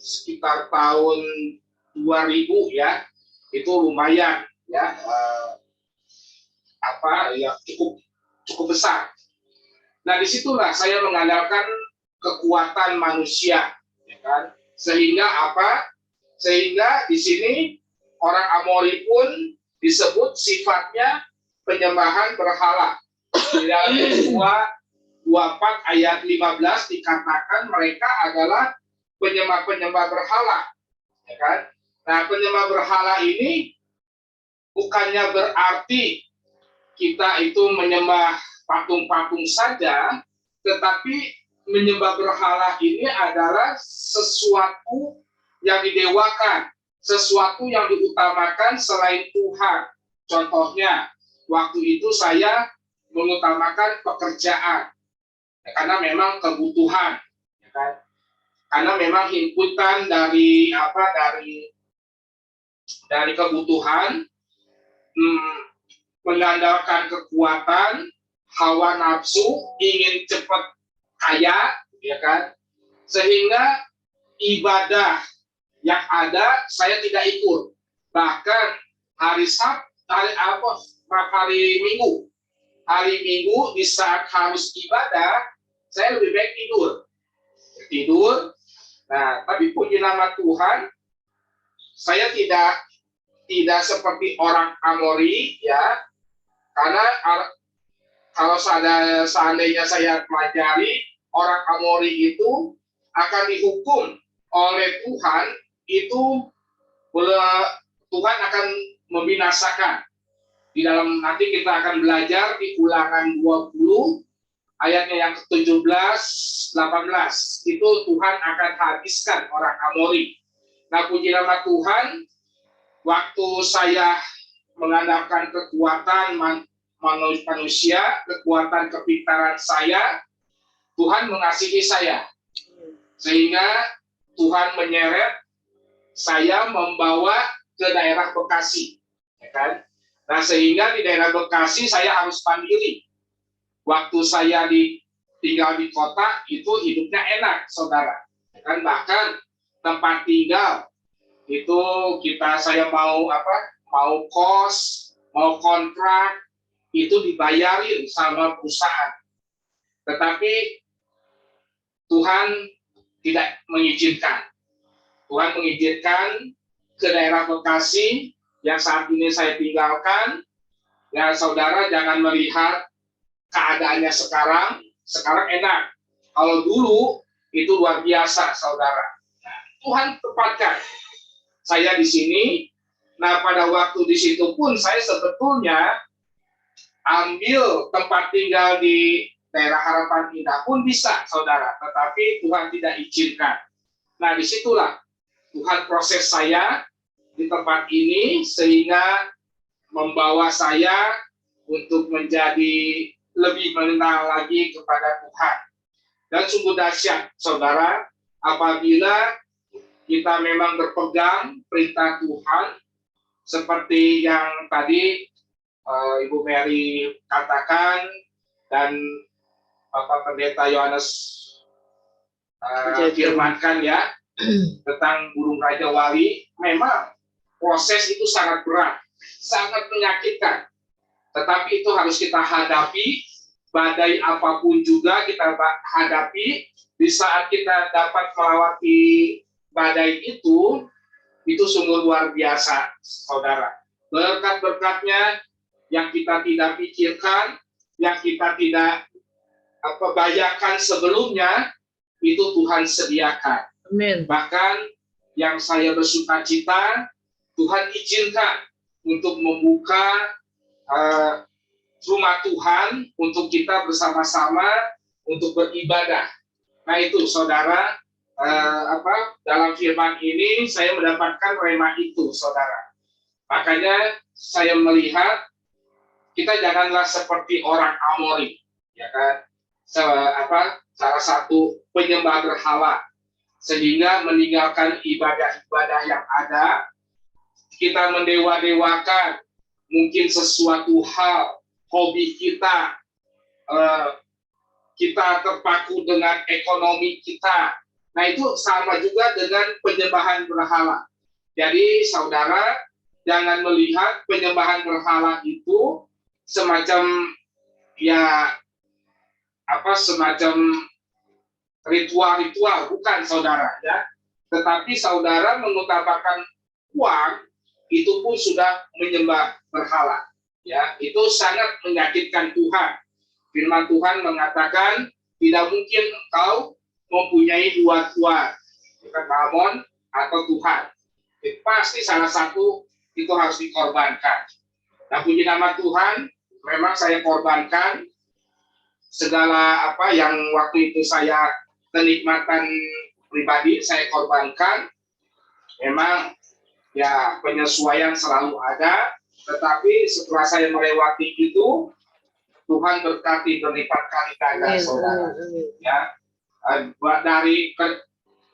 sekitar tahun 2000 ya, itu lumayan ya, cukup besar. Nah, disitulah saya mengandalkan kekuatan manusia, ya kan? Sehingga apa? Sehingga di sini orang Amori pun disebut sifatnya penyembahan berhala. Di dalam Yosua 24 ayat 15 dikatakan mereka adalah penyembah-penyembah berhala. Ya kan? Nah, penyembah berhala ini bukannya berarti kita itu menyembah patung-patung saja, tetapi menyembah berhala ini adalah sesuatu yang didewakan, sesuatu yang diutamakan selain Tuhan. Contohnya, waktu itu saya mengutamakan pekerjaan, ya, karena memang kebutuhan, ya kan? Karena memang inputan dari dari kebutuhan, mengandalkan kekuatan, hawa nafsu, ingin cepat kaya, ya kan? Sehingga ibadah yang ada saya tidak ikut. Bahkan hari Minggu di saat harus ibadah, saya lebih baik tidur. Nah, tapi puji nama Tuhan, saya tidak seperti orang Amori, ya. Karena kalau seandainya saya pelajari, orang Amori itu akan dihukum oleh Tuhan, itu Tuhan akan membinasakan. Di dalam nanti kita akan belajar di Ulangan 20 ayatnya yang ke-17, 18. Itu Tuhan akan habiskan orang Amori. Nah, puji nama Tuhan, waktu saya mengandalkan kekuatan manusia, kekuatan kepintaran saya, Tuhan mengasihi saya. Sehingga Tuhan menyeret saya membawa ke daerah Bekasi. Ya kan? Nah, sehingga di daerah Bekasi saya harus mandiri. Waktu saya tinggal di kota, itu hidupnya enak, saudara. Ya kan? Bahkan tempat tinggal, itu saya mau kos, mau kontrak, itu dibayarin sama perusahaan. Tetapi Tuhan tidak mengizinkan. Tuhan mengizinkan ke daerah Bekasi yang saat ini saya tinggalkan. Ya, saudara jangan melihat keadaannya sekarang enak. Kalau dulu itu luar biasa, saudara. Nah, Tuhan tempatkan saya di sini. Nah, pada waktu di situ pun saya sebetulnya ambil tempat tinggal di daerah Harapan Indah pun bisa, saudara. Tetapi Tuhan tidak izinkan. Nah, disitulah Tuhan proses saya di tempat ini sehingga membawa saya untuk menjadi lebih mengenal lagi kepada Tuhan. Dan sungguh dahsyat, saudara, apabila kita memang berpegang perintah Tuhan, seperti yang tadi Ibu Mary katakan, dan Bapak Pendeta Yohanes firmankan, ya, tentang burung Raja Wali. Memang proses itu sangat berat, sangat menyakitkan. Tetapi itu harus kita hadapi, badai apapun juga kita hadapi. Di saat kita dapat melewati badai itu sungguh luar biasa, saudara. Berkat-berkatnya yang kita tidak pikirkan, yang kita tidak bayangkan sebelumnya, itu Tuhan sediakan. Amin. Bahkan yang saya bersuka cita, Tuhan izinkan untuk membuka rumah Tuhan untuk kita bersama-sama untuk beribadah. Nah, itu saudara, dalam firman ini saya mendapatkan rema itu, saudara. Makanya saya melihat kita janganlah seperti orang Amori, ya kan? Salah satu penyembah berhala, sehingga meninggalkan ibadah-ibadah yang ada, kita mendewa-dewakan mungkin sesuatu hal, hobi kita, kita terpaku dengan ekonomi kita. Nah, itu sama juga dengan penyembahan berhala. Jadi, saudara, jangan melihat penyembahan berhala itu semacam semacam ritual-ritual, bukan, saudara, ya. tetapi saudara mengutamakan uang, itu pun sudah menyembah berhala. Ya, itu sangat menyakitkan Tuhan. Firman Tuhan mengatakan tidak mungkin engkau mempunyai dua tuan, bukan Mammon atau Tuhan. Pasti salah satu itu harus dikorbankan. Nah, puji nama Tuhan, memang saya korbankan segala apa yang waktu itu saya kenikmatan pribadi, saya korbankan. Memang ya penyesuaian selalu ada, tetapi setelah saya melewati itu, Tuhan berkati berlipat kali ganda, saudara. Ya, dari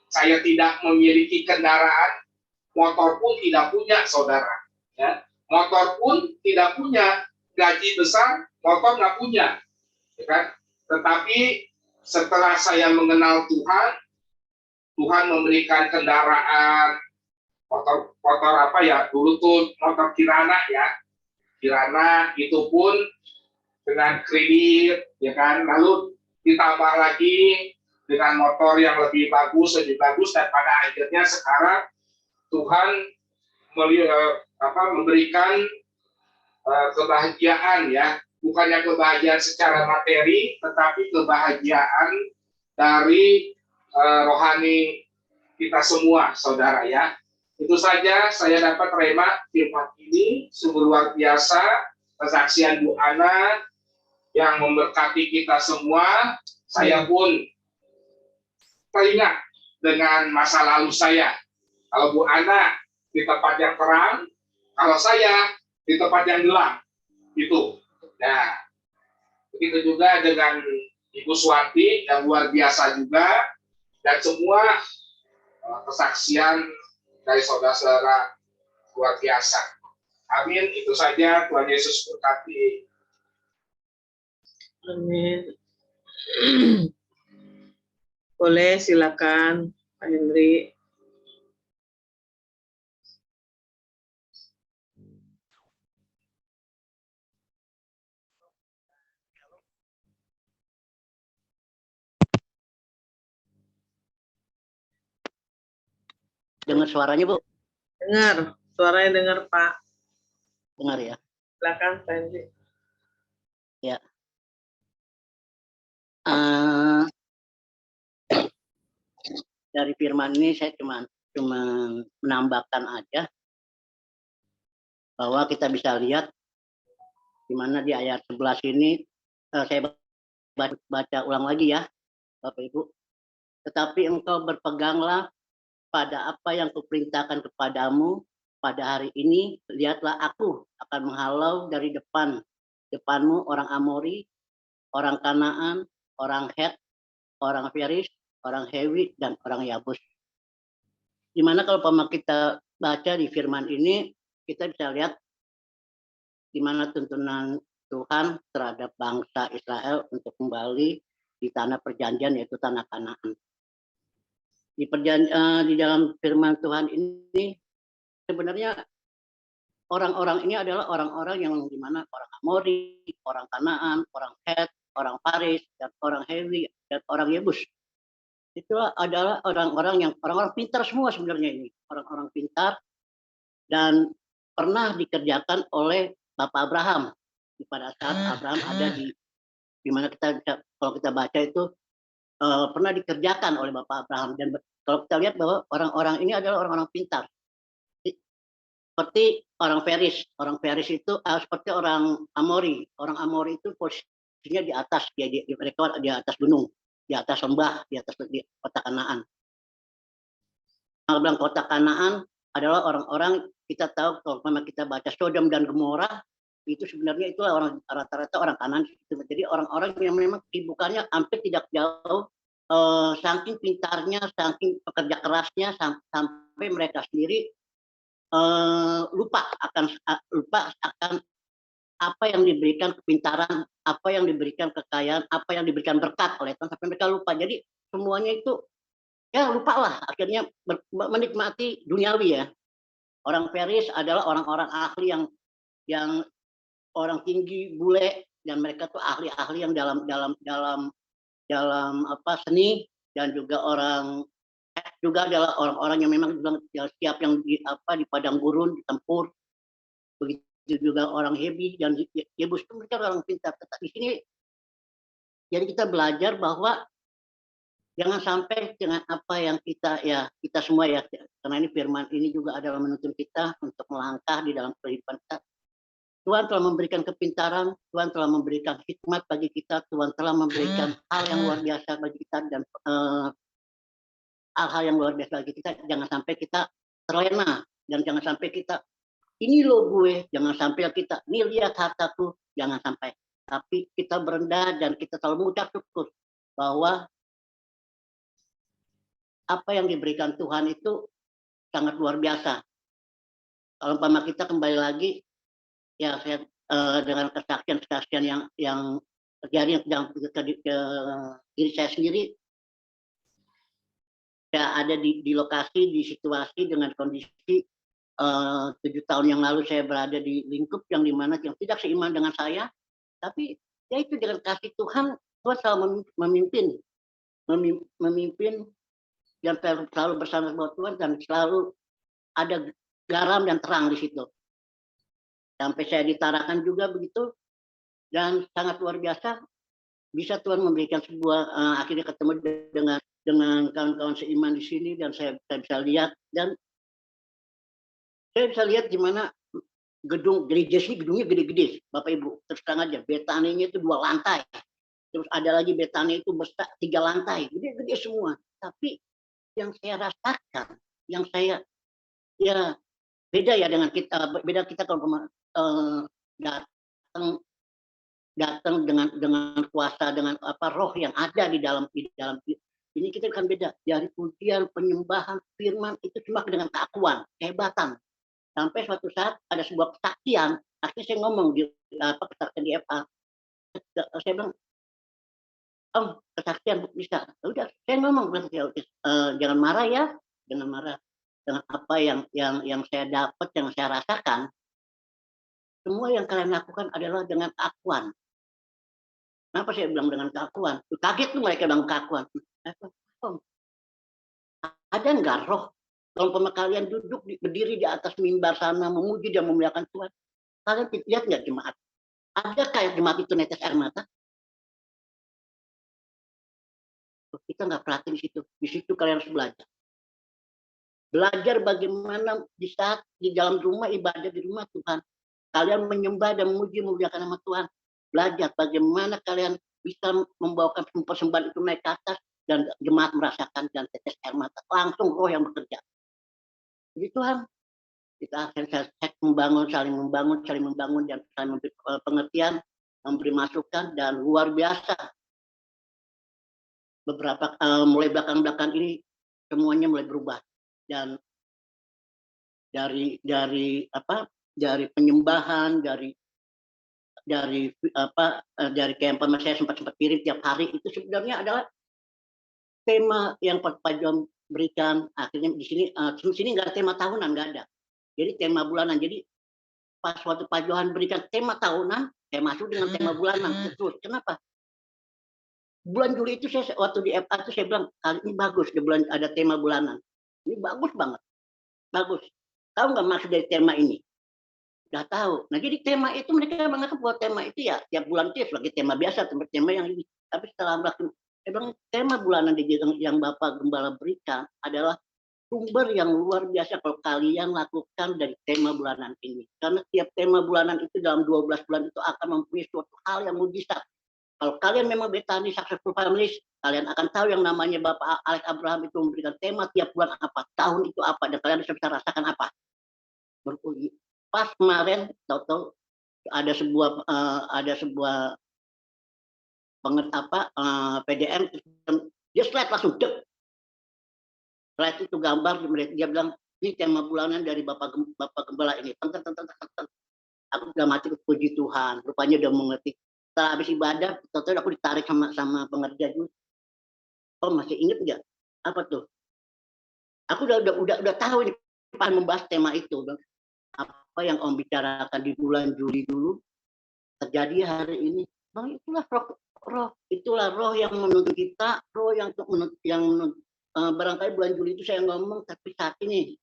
saya tidak memiliki kendaraan, motor pun tidak punya, saudara. Ya, motor pun tidak punya, gaji besar, motor nggak punya, ya kan? Tetapi setelah saya mengenal Tuhan, Tuhan memberikan kendaraan, motor apa ya? Dulu tuh motor Kirana ya, Kirana itu pun dengan kredit, ya kan? Lalu ditambah lagi dengan motor yang lebih bagus, dan pada akhirnya sekarang Tuhan memberikan kebahagiaan ya, bukannya kebahagiaan secara materi, tetapi kebahagiaan dari rohani kita semua, saudara ya. Itu saja saya dapat terima firman ini, sungguh luar biasa, kesaksian Bu Ana yang memberkati kita semua. Saya pun teringat dengan masa lalu saya. Kalau Bu Ana di tempat yang terang, kalau saya di tempat yang gelap, itu. Nah, begitu juga dengan Ibu Suwanti yang luar biasa juga, dan semua kesaksian dari saudara-saudara luar biasa. Amin. Itu saja. Tuhan Yesus berkati. Amin. Boleh, silakan Pak Henry. Dengar suaranya, Bu? Dengar, suaranya dengar, Pak. Dengar ya. Silakan Pak Henry. Ya. Dari firman ini saya cuma menambahkan aja bahwa kita bisa lihat di mana di ayat 11 ini, saya baca ulang lagi ya, Bapak Ibu. Tetapi engkau berpeganglah pada apa yang kuperintahkan kepadamu pada hari ini. Lihatlah, aku akan menghalau dari depanmu orang Amori, orang Kanaan, orang Het, orang Feris, orang Hewi, dan orang Yabus. Dimana kalau kita baca di firman ini, kita bisa lihat di mana tuntunan Tuhan terhadap bangsa Israel untuk kembali di tanah perjanjian, yaitu tanah Kanaan. Di dalam firman Tuhan ini sebenarnya orang-orang ini adalah orang-orang yang dimana orang Amori, orang Kanaan, orang Het, orang Faris, dan orang Hewi, dan orang Yebus. Itu adalah orang-orang pintar semua sebenarnya ini, orang-orang pintar dan pernah dikerjakan oleh Bapak Abraham pada saat Abraham ada di mana kalau kita baca itu pernah dikerjakan oleh Bapak Abraham. Dan kalau kita lihat bahwa orang-orang ini adalah orang-orang pintar, seperti orang Feris itu seperti orang Amori itu posisinya di atas, mereka di atas gunung, di atas lembah, di kota Kanaan. Kalau bilang kota Kanaan adalah orang-orang, kita tahu kalau memang kita baca Sodom dan Gomora, itu sebenarnya itulah orang rata-rata orang Kanaan. Jadi orang-orang yang memang kesibukannya hampir tidak jauh, saking pintarnya, saking pekerja kerasnya, sampai mereka sendiri lupa akan apa yang diberikan kepintaran, apa yang diberikan kekayaan, apa yang diberikan berkat oleh Tuhan, sampai mereka lupa. Jadi semuanya itu ya lupalah, akhirnya menikmati duniawi ya. Orang Feris adalah orang-orang ahli yang orang tinggi, bule, dan mereka tuh ahli-ahli yang dalam apa seni, dan juga orang juga adalah orang-orang yang memang siap yang di padang gurun, di tempur. Begitu juga orang Hebi dan Yebus itu mereka orang pintar. Tetap di sini jadi kita belajar bahwa jangan sampai dengan apa yang kita semua ya, karena ini firman ini juga adalah menuntun kita untuk melangkah di dalam kehidupan kita. Tuhan telah memberikan kepintaran, Tuhan telah memberikan hikmat bagi kita, Tuhan telah memberikan hal yang luar biasa bagi kita dan hal-hal yang luar biasa bagi kita. Jangan sampai kita terlena dan jangan sampai kita ini loh gue, jangan sampai kita ini lihat hartaku, jangan sampai. Tapi kita berendah dan kita selalu mengucap syukur bahwa apa yang diberikan Tuhan itu sangat luar biasa. Kalau umpama kita kembali lagi, ya saya dengan kesaksian yang terjadi ke diri saya sendiri, saya ada di lokasi, di situasi dengan kondisi 7 tahun yang lalu saya berada di lingkup yang dimana yang tidak seiman dengan saya, tapi ya itu dengan kasih Tuhan, Tuhan selalu memimpin dan selalu bersama Tuhan dan selalu ada garam dan terang di situ. Sampai saya ditarakan juga begitu dan sangat luar biasa bisa Tuhan memberikan sebuah akhirnya ketemu dengan kawan-kawan seiman di sini dan saya bisa lihat dan saya bisa lihat gimana gedung gereja sini gedungnya gede-gede Bapak Ibu, terus terang aja betaninya itu 2 lantai, terus ada lagi betani itu besar 3 lantai, gede-gede semua. Tapi yang saya rasakan, yang saya ya beda ya dengan kita, beda kita kalau datang dengan kuasa, dengan roh yang ada di dalam ini kita kan beda dari pujian, penyembahan, firman itu cuma dengan keakuan, kehebatan. Sampai suatu saat ada sebuah kesaksian, akhirnya saya ngomong di kesaksian di FA, saya bilang, Om, kesaksian bisa, udah saya ngomong, jangan marah ya, jangan marah dengan apa yang saya dapat, yang saya rasakan. Semua yang kalian lakukan adalah dengan keakuan. Kenapa saya bilang dengan keakuan? Kaget tuh mereka bilang keakuan. Ada nggak roh? Kalau kalian duduk berdiri di atas mimbar sana memuji dan memuliakan Tuhan, kalian lihat nggak jemaat? Ada kayak jemaat itu netes air mata? Kita nggak perhatiin di situ. Di situ kalian harus belajar. Belajar bagaimana di saat di dalam rumah ibadah di rumah Tuhan, kalian menyembah dan memuji memuliakan nama Tuhan. Belajar bagaimana kalian bisa membawakan persembahan itu naik ke atas dan jemaat merasakan dan tetes air mata. Langsung roh yang bekerja. Jadi Tuhan, kita saling membangun dan saling memberi pengertian, memberi masukan dan luar biasa. Beberapa mulai belakang ini semuanya mulai berubah dan dari penyembahan dari kempen saya sempat kirim tiap hari itu sebenarnya adalah tema yang Pak John berikan. Akhirnya di sini nggak ada tema tahunan, nggak ada. Jadi tema bulanan. Jadi pas waktu Pak Johan berikan tema tahunan, saya masuk dengan tema bulanan. Terus kenapa? Bulan Juli itu saya waktu di FA itu saya bilang kali ini bagus di bulan ada tema bulanan. Ini bagus banget, bagus. Tahu nggak maksud dari tema ini? Udah tahu. Nah jadi tema itu mereka menganggap bahwa tema itu ya tiap bulan itu sebagai tema biasa, tema yang ini. Tapi setelah melakukan tema bulanan yang Bapak Gembala berikan adalah sumber yang luar biasa kalau kalian lakukan dari tema bulanan ini. Karena tiap tema bulanan itu dalam 12 bulan itu akan mempunyai suatu hal yang mujizat. Kalau kalian memang Betani Successful Families, kalian akan tahu yang namanya Bapak Alex Abraham itu memberikan tema tiap bulan apa, tahun itu apa, dan kalian bisa rasakan apa. Pas kemarin, tahu-tahu ada sebuah PDM, dia slide langsung dek. Slide itu gambar, dia bilang ini tema bulanan dari Bapak Gembala ini. Aku udah mati puji Tuhan, rupanya udah mengerti. Setelah habis ibadah, tahu-tahu aku ditarik sama pengerja juga. Oh masih inget nggak? Apa tuh? Aku udah tahu ini Pak membahas tema itu. Apa yang Om bicarakan di bulan Juli dulu terjadi hari ini. Bang, itulah roh yang menuntun kita, roh yang barangkali bulan Juli itu saya ngomong, tapi saat ini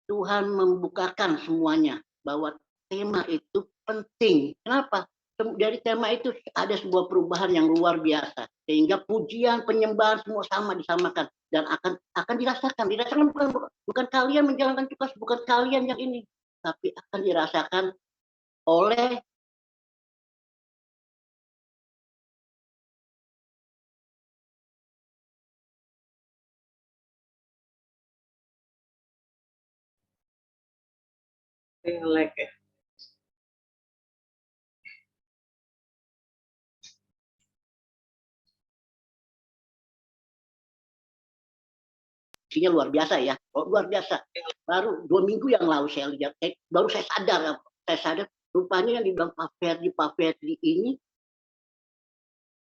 Tuhan membukakan semuanya bahwa tema itu penting. Kenapa? Dari tema itu ada sebuah perubahan yang luar biasa, sehingga pujian, penyembahan semua disamakan dan akan dirasakan bukan kalian menjalankan tugas, bukan kalian yang ini, tapi akan dirasakan oleh Like ya. isinya luar biasa ya, luar biasa. Baru 2 minggu yang lalu saya lihat, baru saya sadar rupanya yang dibilang Pak Ferdi ini,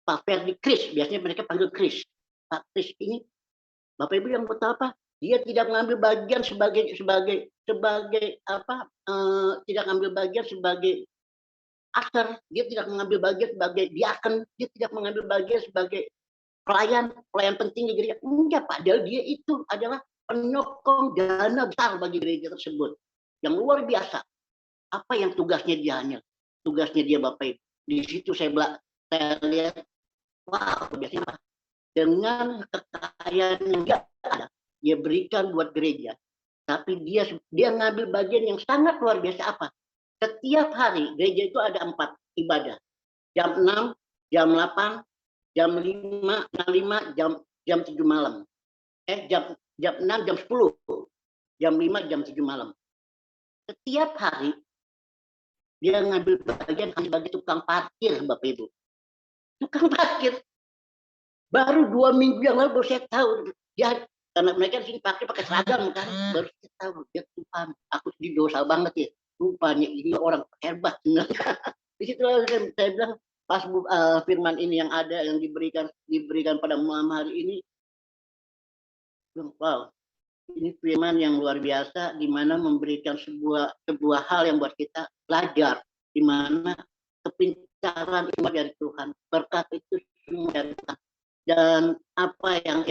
Pak Ferdi Chris, biasanya mereka panggil Chris. Pak Chris ini, Bapak Ibu yang tahu apa? Dia tidak mengambil bagian sebagai tidak mengambil bagian sebagai aktor, dia tidak mengambil bagian sebagai diaken, dia tidak mengambil bagian sebagai pelayan penting di gereja. Enggak, padahal dia itu adalah penyokong dana besar bagi gereja tersebut. Yang luar biasa. Apa yang tugasnya dia Bapak Ibu. Di situ saya lihat, wow, biasanya apa? Dengan kekayaan yang dia ada, dia berikan buat gereja. Tapi dia ngambil bagian yang sangat luar biasa apa? Setiap hari gereja itu ada 4 ibadah. Jam 6, jam 8, jam 5, jam 7 malam. Jam 6, jam 10. Jam 5, jam 7 malam. Setiap hari dia ngambil bagian sebagai tukang parkir, Bapak Ibu. Tukang parkir. Baru 2 minggu yang lalu baru saya tahu. Dia, karena mereka di sini pakai seragam kan. Baru saya tahu. Dia Tuhan, aku dosa banget ya. Rupanya ini orang hebat. Di situ saya bilang, pas firman ini yang ada, yang diberikan pada malam hari ini, wow, ini firman yang luar biasa, di mana memberikan sebuah hal yang buat kita belajar, di mana kepintaran itu dari Tuhan, berkat itu semua dari Tuhan. Dan apa yang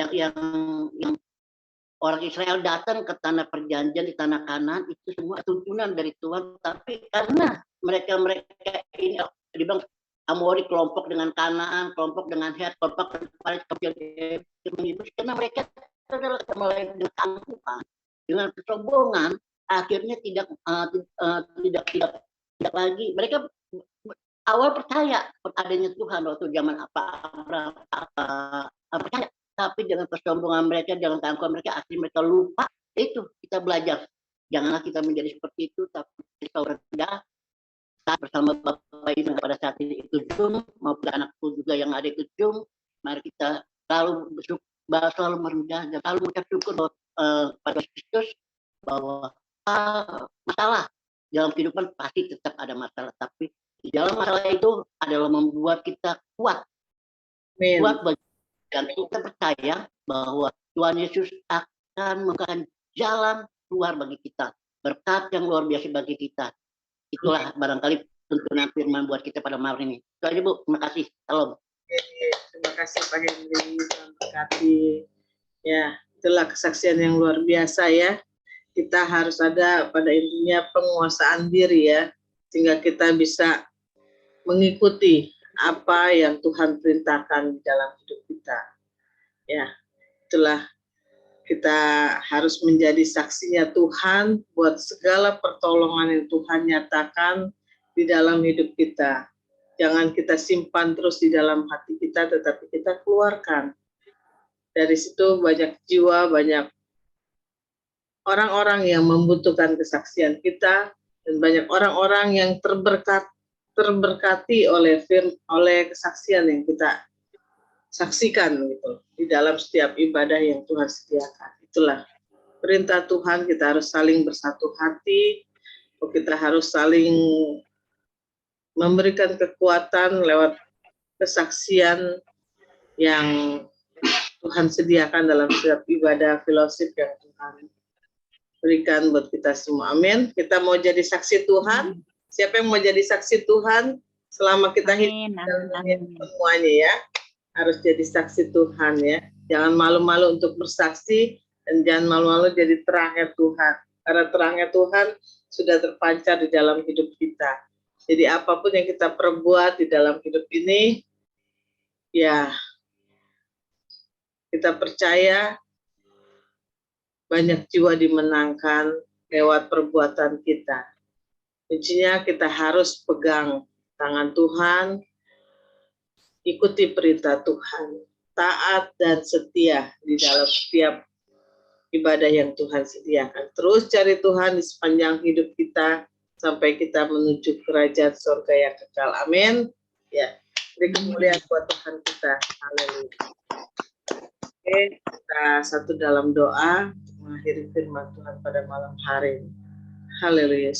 orang Israel datang ke tanah perjanjian di tanah Kanaan itu semua tuntunan dari Tuhan, tapi karena mereka ini dibilang Amori kelompok dengan Kanaan, kelompok dengan Het, kelompok karena mereka adalah mulai dengan kesombongan, akhirnya tidak lagi mereka awal percaya adanya Tuhan waktu zaman percaya, tapi dengan kesombongan mereka, dengan keangkuhan mereka, akhirnya mereka lupa. Itu kita belajar, janganlah kita menjadi seperti itu, tapi kita rendah bersama Bapak Ibu pada saat ini itu Zoom, maupun anakku juga yang ada itu Zoom. Mari kita selalu merendah dan selalu mengucap syukur pada Kristus bahwa masalah dalam kehidupan pasti tetap ada masalah, tapi di dalam masalah itu adalah membuat kita kuat. Kuat dan kita percaya bahwa Tuhan Yesus akan membukakan jalan keluar bagi kita, berkat yang luar biasa bagi kita. Itulah barangkali tuntunan firman buat kita pada malam ini. Itu aja Bu, terima kasih. Salam. Terima kasih Pak Henry, Tuhan berkati. Ya, itulah kesaksian yang luar biasa ya. Kita harus ada pada intinya penguasaan diri ya, sehingga kita bisa mengikuti apa yang Tuhan perintahkan di dalam hidup kita. Ya, itulah kita harus menjadi saksinya Tuhan buat segala pertolongan yang Tuhan nyatakan di dalam hidup kita. Jangan kita simpan terus di dalam hati kita, tetapi kita keluarkan. Dari situ banyak jiwa, banyak orang-orang yang membutuhkan kesaksian kita, dan banyak orang-orang yang terberkati oleh kesaksian yang kita saksikan gitu di dalam setiap ibadah yang Tuhan sediakan. Itulah perintah Tuhan, kita harus saling bersatu hati, kita harus saling memberikan kekuatan lewat kesaksian yang Tuhan sediakan dalam setiap ibadah fellowship yang Tuhan berikan buat kita semua. Amin. Kita mau jadi saksi Tuhan. Siapa yang mau jadi saksi Tuhan selama kita hidup semuanya ya, harus jadi saksi Tuhan ya. Jangan malu-malu untuk bersaksi dan jangan malu-malu jadi terangnya Tuhan. Karena terangnya Tuhan sudah terpancar di dalam hidup kita. Jadi apapun yang kita perbuat di dalam hidup ini, ya kita percaya banyak jiwa dimenangkan lewat perbuatan kita. Kuncinya kita harus pegang tangan Tuhan, ikuti perintah Tuhan, taat dan setia di dalam setiap ibadah yang Tuhan sediakan. Terus cari Tuhan di sepanjang hidup kita sampai kita menuju kerajaan surga yang kekal. Amin. Ya, beri kemuliaan buat Tuhan kita. Haleluya. Oke, kita satu dalam doa mengakhiri firman Tuhan pada malam hari ini. Haleluya.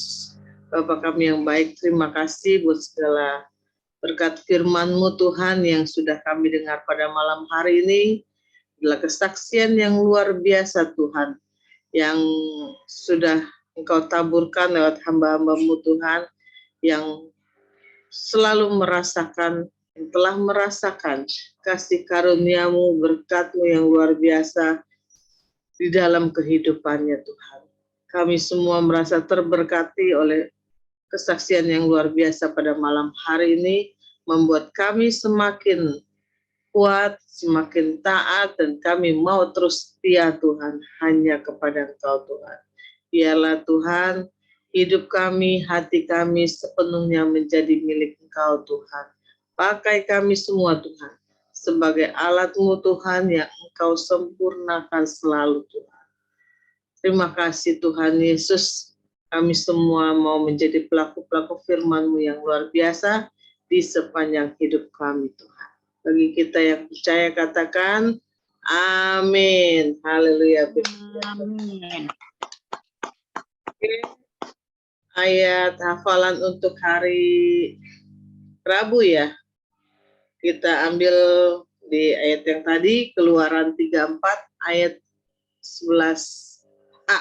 Bapa kami yang baik, terima kasih buat segala berkat firman-Mu Tuhan yang sudah kami dengar pada malam hari ini. Adalah kesaksian yang luar biasa Tuhan, yang sudah Engkau taburkan lewat hamba-hamba-Mu Tuhan, yang selalu merasakan, yang telah merasakan kasih karunia-Mu, berkat-Mu yang luar biasa di dalam kehidupannya Tuhan. Kami semua merasa terberkati oleh kesaksian yang luar biasa pada malam hari ini, membuat kami semakin kuat, semakin taat, dan kami mau terus setia Tuhan, hanya kepada Engkau Tuhan. Biarlah Tuhan, hidup kami, hati kami sepenuhnya menjadi milik Engkau Tuhan. Pakai kami semua Tuhan, sebagai alat-Mu Tuhan yang Engkau sempurnakan selalu Tuhan. Terima kasih Tuhan Yesus, kami semua mau menjadi pelaku-pelaku firman-Mu yang luar biasa di sepanjang hidup kami Tuhan. Bagi kita yang percaya katakan amin. Haleluya. Amin. Oke. Ayat hafalan untuk hari Rabu ya. Kita ambil di ayat yang tadi, Keluaran 34 ayat 11a.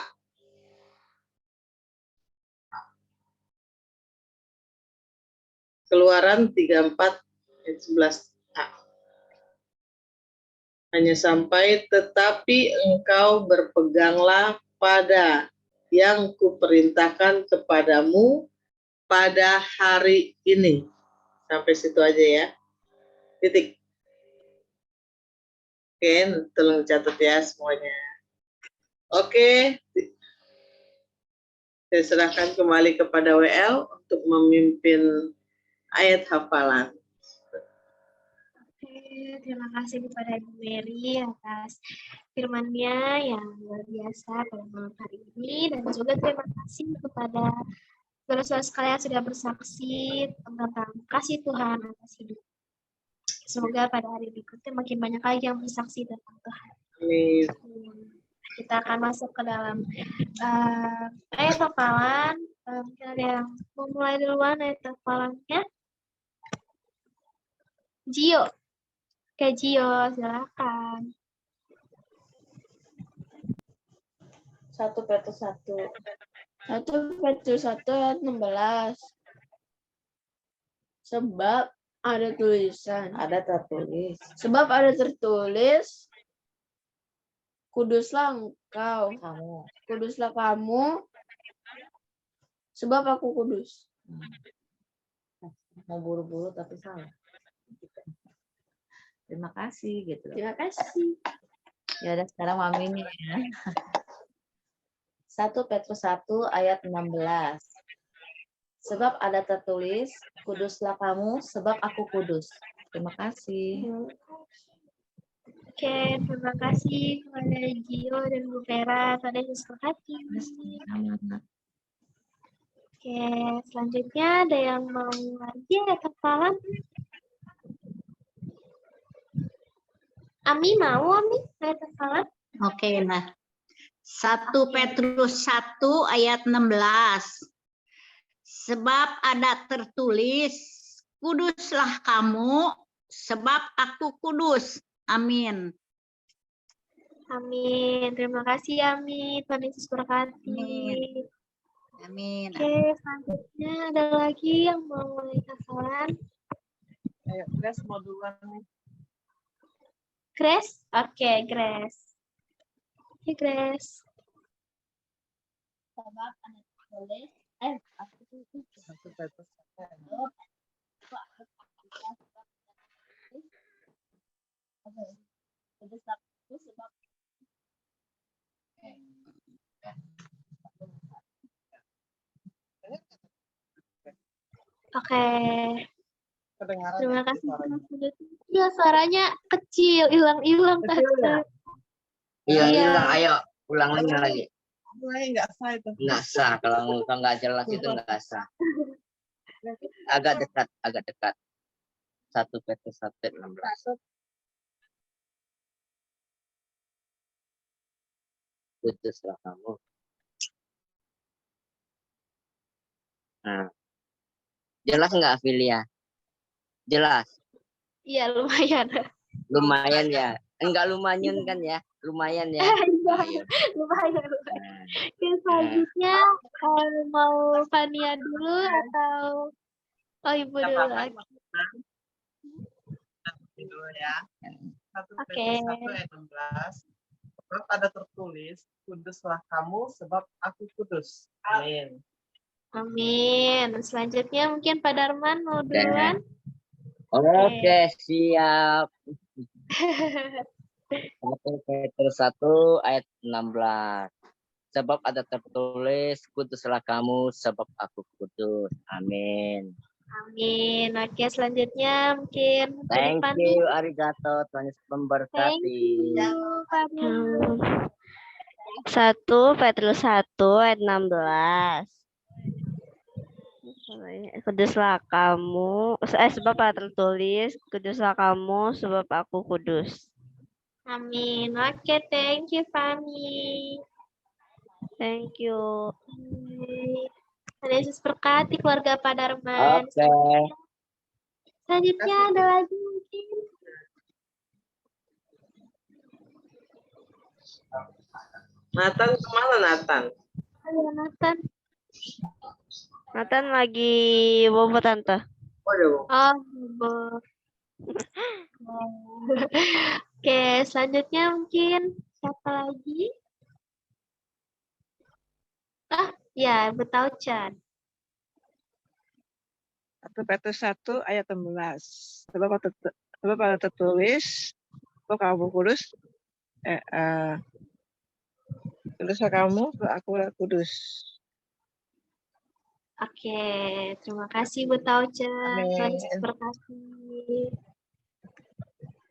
Keluaran 34 ayat 11a. Hanya sampai tetapi engkau berpeganglah pada yang kuperintahkan kepadamu pada hari ini. Sampai situ aja ya. Titik. Oke, tolong catat ya semuanya. Oke. Saya serahkan kembali kepada WL untuk memimpin ayat hafalan. Oke, terima kasih kepada Ibu Mary atas firman-Nya yang luar biasa pada malam hari ini, dan juga terima kasih kepada saudara-saudara sekalian yang sudah bersaksi tentang kasih Tuhan atas hidup. Semoga pada hari berikutnya makin banyak lagi yang bersaksi tentang Tuhan. Amin. Kita akan masuk ke dalam ayat hafalan. Mungkin ada yang mau mulai duluan ayat hafalannya? Gio. Oke, Gio, silakan. 1 Petrus 1. 1 Petrus 1 ayat 16. Sebab ada tulisan. Ada tertulis. Sebab ada tertulis, kuduslah engkau, kuduslah kamu, sebab aku kudus. Mau buru-buru tapi salah. Terima kasih gitu. Terima kasih. Ya udah sekarang Mami nih ya. 1 Petrus 1 ayat 16. Sebab ada tertulis, kuduslah kamu sebab aku kudus. Terima kasih. Oke, terima kasih kepada Gio dan Bu Vera. Pada Yesus berkati. Oke, selanjutnya ada yang mau lagi ayat hafalan? Ami mau, Ami, ayat hafalan? Oke, nah. 1 Petrus 1 ayat 16. Sebab ada tertulis, kuduslah kamu, sebab aku kudus. Amin. Amin. Terima kasih, Ami. Tuhan Yesus berkati. Amin. Amin. Oke, selanjutnya ada lagi yang mau ayat hafalan? Ayo, guys, mau duluan nih. Grace? Oke, Grace. Oke, Grace. Sebab ada tertulis, Satu Petrus kudus aku sebab Oke. kedengaran. Terima ya, kasih. suaranya? Iya, suaranya kecil, hilang-hilang. Kecil ya? Iya. Hilang, ayo ulangannya lagi. Mulai nggak sah itu. Nggak sah kalau nggak jelas itu nggak sah. Agak dekat. 1 Petrus 1:16. Kuduslah kamu. Nah, jelas nggak Filia? Jelas. Iya, lumayan. Lumayan ya. Enggak lumayan kan ya? Lumayan ya. Ayo. Lumayan. Nah, Oke, selanjutnya mau Fania dulu atau Ibu Nggak dulu? apa-apa, dulu ya. 1 Oke. Petrus 1:16. Sebab ada tertulis, kuduslah kamu sebab aku kudus. Amin. Amin. Selanjutnya mungkin Pak Darman mau Oke. duluan. Oke, siap. 1 Petrus 1:16. Sebab ada tertulis, kuduslah kamu sebab aku kudus. Amin. Amin. Oke, selanjutnya mungkin Thank Fani. you, arigato, Tuhan Yesus Thank memberkati. you, Fani. 1 Petrus 1:16. Kuduslah kamu, sebab ada tertulis, kuduslah kamu sebab aku kudus. Amin. Oke, thank you, Fani. Thank you. Tuhan Yesus berkati keluarga Pak Darman. Oke. Selanjutnya ada lagi mungkin. Nathan kemana Nathan? Ada Nathan. Nathan lagi bobo tante. Waduh. Oh, Oke, selanjutnya mungkin siapa lagi? Ya, Betaucan. 1 Petrus 1:11. Sebab ada tertulis, bahwa kamu kudus, kuduslah kamu, aku kudus. Oke, terima kasih Betaucan. Amin. Tuhan Yesus berkati.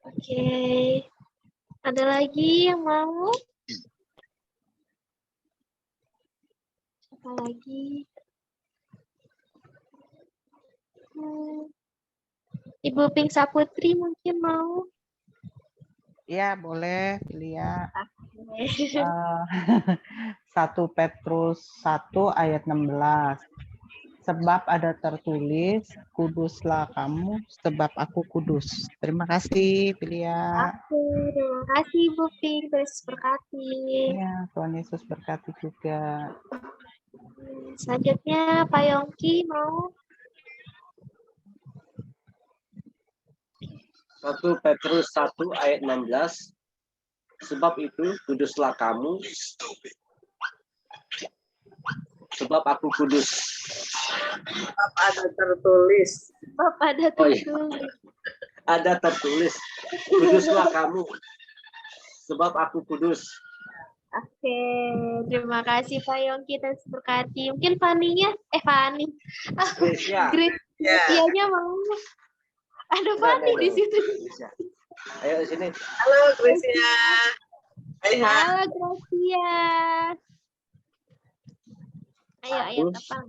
Oke, ada lagi yang mau? Siapa lagi? Ibu Pink Saputri mungkin mau? Ya, boleh, Filia. Oke. 1 Petrus 1:16. Sebab ada tertulis, kuduslah kamu sebab aku kudus. Terima kasih, Filia. Oke, terima kasih Ibu Pink. Tuhan Yesus berkati. Ya, Tuhan Yesus berkati juga. Selanjutnya Pak Yongki mau? 1 Petrus 1:16. Sebab itu kuduslah kamu sebab aku kudus. Sebab ada tertulis. Sebab ada tertulis. Ada tertulis, kuduslah kamu sebab aku kudus. Oke, terima kasih Pak Yongki. Terus berkati. Mungkin Fani-nya, Fani. Gracia. Iya-nya mau. Ada Fani di situ. Gracia. Ayo sini. Halo Gracia. Hai. Halo Gracia. Ayo ayat apa?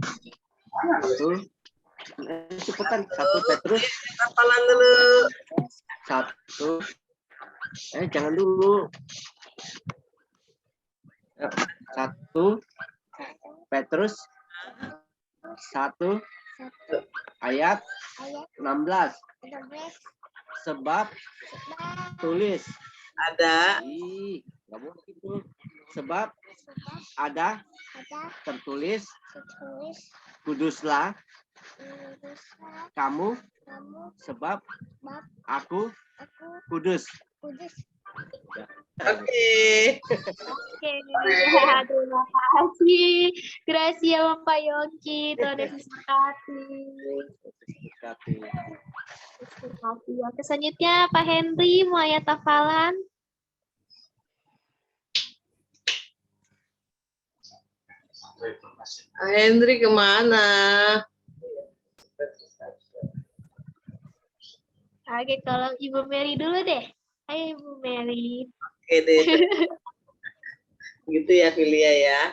Cepetan 1 Petrus. Hafalan dulu. 1. Jangan dulu. 1 Petrus 1 ayat 16. Sebab tulis ada nggak boleh gitu. Sebab ada tertulis, kuduslah kamu sebab aku kudus. Oke. Oke, terima kasih. Gracia Bapak Yongki, Tuhan Yesus berkati. Oke, selanjutnya Pak Henry mau ayat hafalan. Hendri kemana? Oke, kalau Ibu Mary dulu deh. Ayo Ibu Mary. Oke deh. Gitu ya Filia ya.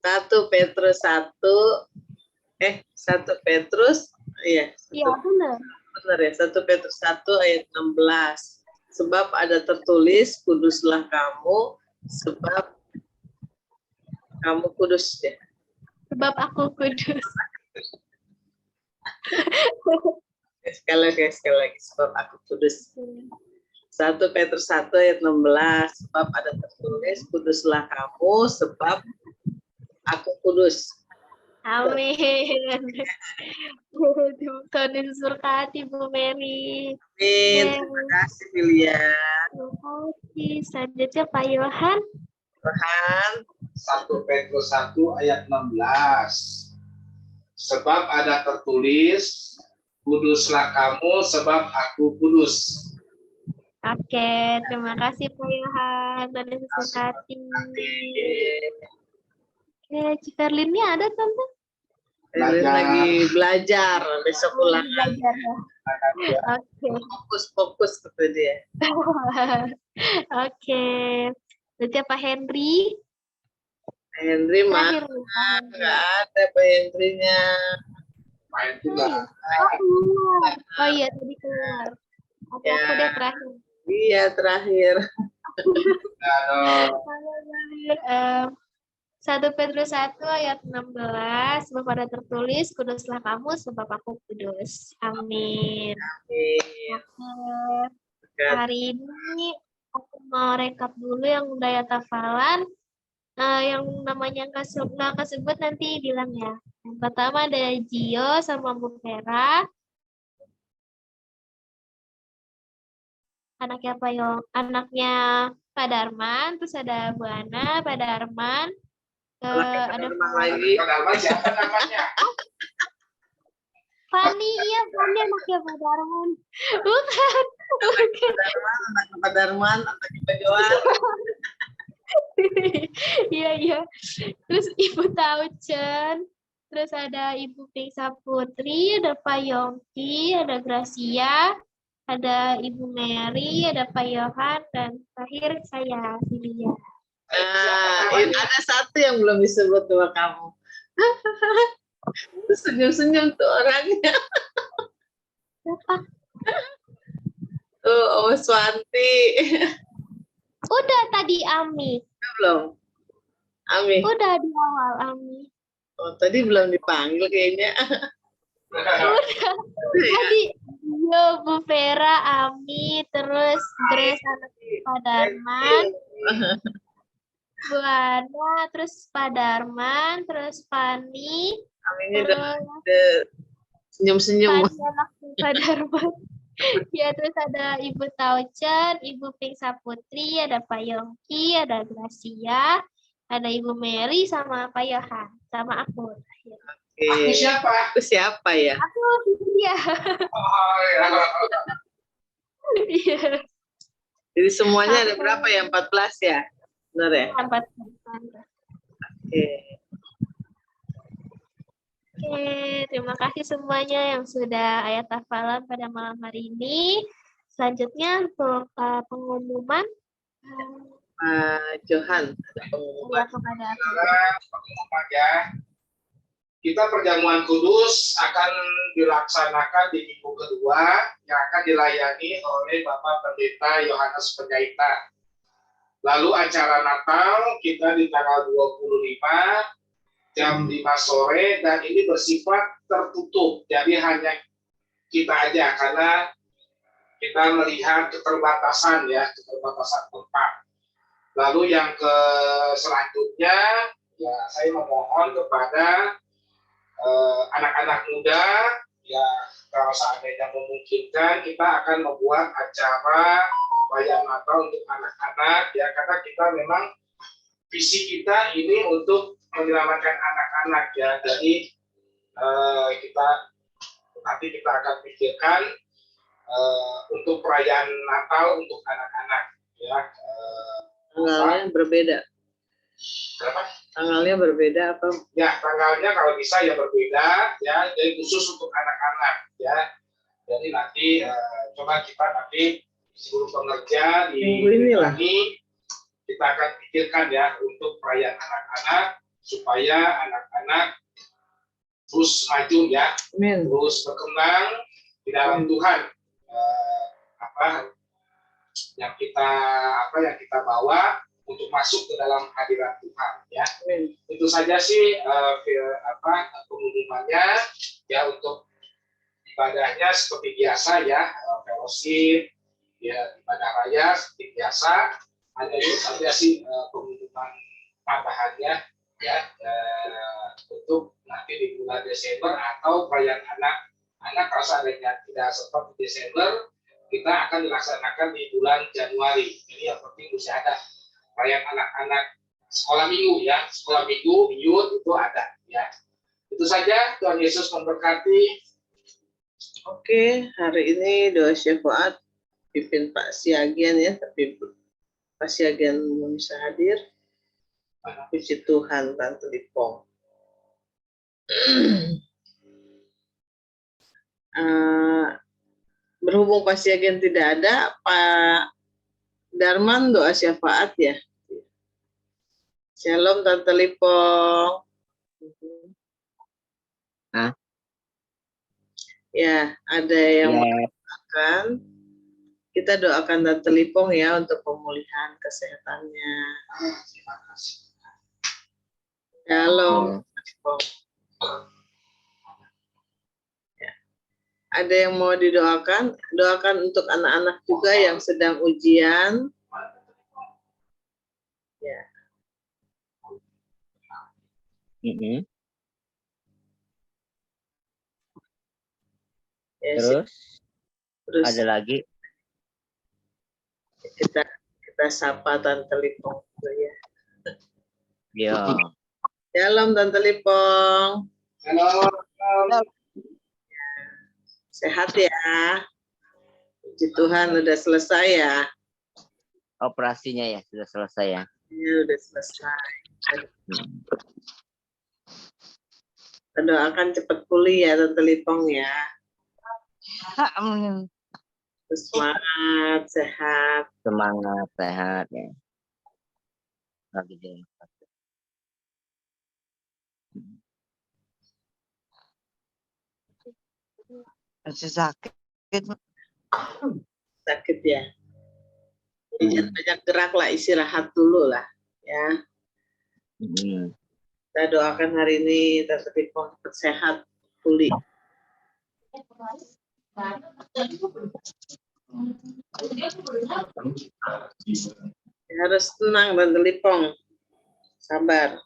1 Petrus 1 iya. Iya, benar. Benar ya, 1 Petrus 1 ayat 16. Sebab ada tertulis, kuduslah kamu, sebab kamu kudus ya. Sebab aku kudus. Sekali lagi, sebab aku kudus. 1 Petrus 1 ayat 16. Sebab ada tertulis, kuduslah kamu, sebab aku kudus. Amin. Tuhan Yesus berkati Bu Mary. Amin. Terima kasih Filia. Terima kasih. Selanjutnya Pak Yohan. Yohan. 1 Petrus 1 ayat 16. Sebab ada tertulis, kuduslah kamu sebab aku kudus. Oke, terima kasih Pak Yohan. Tuhan Yesus berkati. Oke, Cikarlinnya ada Tante? Lagi belajar, besok ulangan. Belajar ya. Oke. Fokus gitu dia. Oke. Berarti Pak Henry. Henry mana? Nggak ada Pak Henry-nya. Oh iya, tadi keluar. Aku deh terakhir. Iya, terakhir. 1 Petrus 1 ayat 16, sebab ada tertulis, kuduslah kamu sebab aku kudus. Amin. Hari ini aku mau rekap dulu yang udah ayat hafalan. Yang namanya nggak kesebut nanti bilang ya. Yang pertama ada Gio sama Bu Vera. Anaknya anaknya Pak Darman, terus ada Bu Ana, Pak Darman. Ada lagi. Siapa namanya? Fani, iya Fani anaknya Pak Darman. Bukan. Pak Darman, anaknya Pak Johan. Iya. Terus Ibu Tauchen, terus ada Ibu Pingsa Putri, ada Pak Yongki, ada Gracia, ada Ibu Mary, ada Pak Yohan, dan terakhir saya, Filia. Ada satu yang belum disebut sama kamu. Senyum-senyum tuh orangnya. Siapa? Tuh, Om Swanti. Udah tadi Ami. Belum? Ami? Udah di awal Ami. Oh, tadi belum dipanggil kayaknya. Udah. Tadi Yo, Bu Vera, Ami, terus Grace anak Pak Darman. Bu Ana, terus Pak Darman, terus Fani. Aminnya udah senyum-senyum. Pak Darman. Ya, terus ada Ibu Tauchen, Ibu Pingsa Putri, ada Pak Yongki, ada Gracia, ada Ibu Mary, sama Pak Yohan, sama aku. Aku siapa? Aku siapa ya? Aku Filia. Oh ya. Iya. Jadi semuanya ada berapa ya? 14 ya? Benar ya? 14. Oke, terima kasih semuanya yang sudah ayat hafalan pada malam hari ini. Selanjutnya untuk pengumuman. Johan, ada pengumuman. Pengumuman ya. Kita perjamuan kudus akan dilaksanakan di minggu kedua yang akan dilayani oleh Bapak Pendeta Yohanes Penyaita. Lalu acara Natal kita di tanggal 25 jam 5 sore dan ini bersifat tertutup. Jadi hanya kita aja karena kita melihat keterbatasan tempat. Lalu yang selanjutnya ya saya memohon kepada anak-anak muda ya kalau seandainya memungkinkan, kita akan membuat acara perayaan Natal untuk anak-anak, ya, karena kita memang visi kita ini untuk menyelamatkan anak-anak, ya. Jadi nanti kita akan pikirkan untuk perayaan Natal untuk anak-anak, ya. Tanggalnya berbeda. Berapa? Tanggalnya berbeda apa? Ya, tanggalnya kalau bisa ya berbeda, ya. Jadi khusus untuk anak-anak, ya. Jadi nanti coba kita nanti seluruh pengerja di ini kita akan pikirkan, ya, untuk perayaan anak-anak supaya anak-anak terus maju, ya. Amin. Terus berkembang di dalam Tuhan. Yang kita bawa untuk masuk ke dalam hadirat Tuhan, ya. Itu saja sih pengumumannya, ya. Untuk ibadahnya seperti biasa, ya, fellowship, ya, ibadah raya seperti biasa. Hanya itu saja sih pengumuman tambahannya, ya, untuk nanti di bulan Desember atau perayaan anak kalau seandainya tidak sempat di Desember, kita akan dilaksanakan di bulan Januari. Jadi yang penting mesti ada perayaan anak-anak sekolah minggu, ya, sekolah minggu, youth itu ada, ya. Itu saja. Tuhan Yesus memberkati. Oke, hari ini doa syafaat pimpin Pak Siagian, ya, tapi Pak Siagian belum bisa hadir. Puji Tuhan, Tante Lipong. Berhubung Pak Siagian tidak ada, Pak Darman doa syafaat, ya. Shalom Tante Lipong. Ya, ada yang mengatakan kita doakan Tante Lipong, ya, untuk pemulihan kesehatannya. Terima kasih. Shalom Tante Lipong. Ya. Ada yang mau didoakan? Doakan untuk anak-anak juga yang sedang ujian. Ya. Ya, terus ada lagi kita sapa Tante Lipong dulu, ya. ya. Shalom Tante Lipong. Shalom. Sehat, ya. Puji Tuhan udah selesai, ya. Operasinya, ya, sudah selesai, ya. Ya, udah selesai. Kita doakan cepat pulih, ya, Tante Lipong, ya. Semangat, sehat. Semangat, sehat, ya. Lagi deh. Masih sakit. Sakit, ya. Jangan banyak gerak lah, istirahat dulu lah, ya. Kita doakan hari ini Tante Lipong cepat sehat, pulih. Harus tenang Tante Lipong, sabar.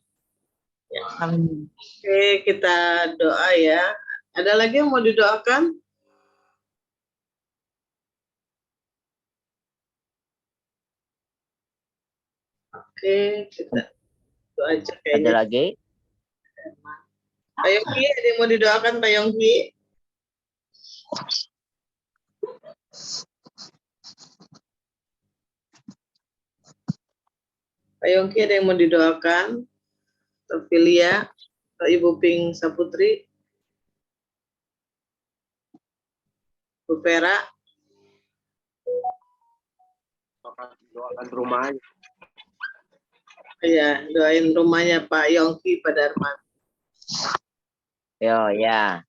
Ya. Oke, kita doa, ya. Ada lagi yang mau didoakan? Oke, kita doa aja kayaknya. Ada lagi? Pak Yongki, ada yang mau didoakan, Pak Yongki? Pak Yongki, ada yang mau didoakan? Terfilia, Ibu Ping Saputri, Bu Vera. Doakan rumahnya. Iya, doain rumahnya Pak Yongki, Pak Darman. Yo, ya.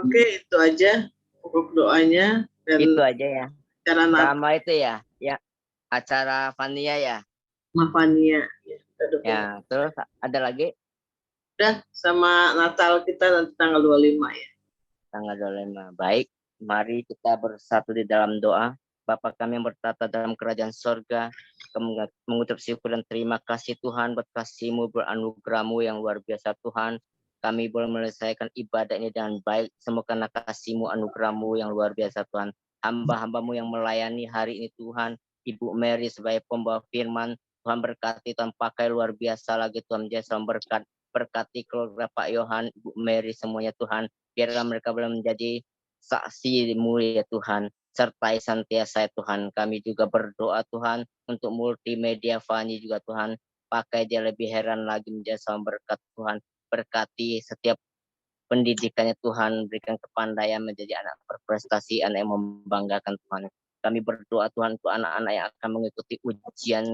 Oke, itu aja pokok doanya. Dan itu aja, ya. Sama itu, ya. Ya, acara Fania, ya. Fania. Ya, terus ada lagi? Udah, sama Natal kita nanti tanggal 25, ya. Tanggal 25. Baik, mari kita bersatu di dalam doa. Bapa kami yang bertata dalam kerajaan sorga, kami mengucap syukur dan terima kasih Tuhan buat kasih-Mu, beranugerah-Mu yang luar biasa Tuhan. kami boleh menyelesaikan ibadah ini dengan baik. Semoga karena kasih-Mu, anugerah-Mu yang luar biasa Tuhan. Hamba-hamba-Mu yang melayani hari ini Tuhan. Ibu Mary sebagai pembawa firman. Tuhan berkati, Tuhan pakai luar biasa lagi Tuhan. Tuhan berkati keluarga Pak Yohan, Ibu Mary semuanya Tuhan. Biarlah mereka boleh menjadi saksi-Mu ya Tuhan. Sertai senantiasa ya Tuhan. Kami juga berdoa Tuhan untuk multimedia Fani juga Tuhan. Pakai dia lebih heran lagi menjadi sama berkat Tuhan. Berkati setiap pendidikannya Tuhan, berikan kepandaian menjadi anak berprestasi, anak yang membanggakan Tuhan. Kami berdoa Tuhan untuk anak-anak yang akan mengikuti ujian.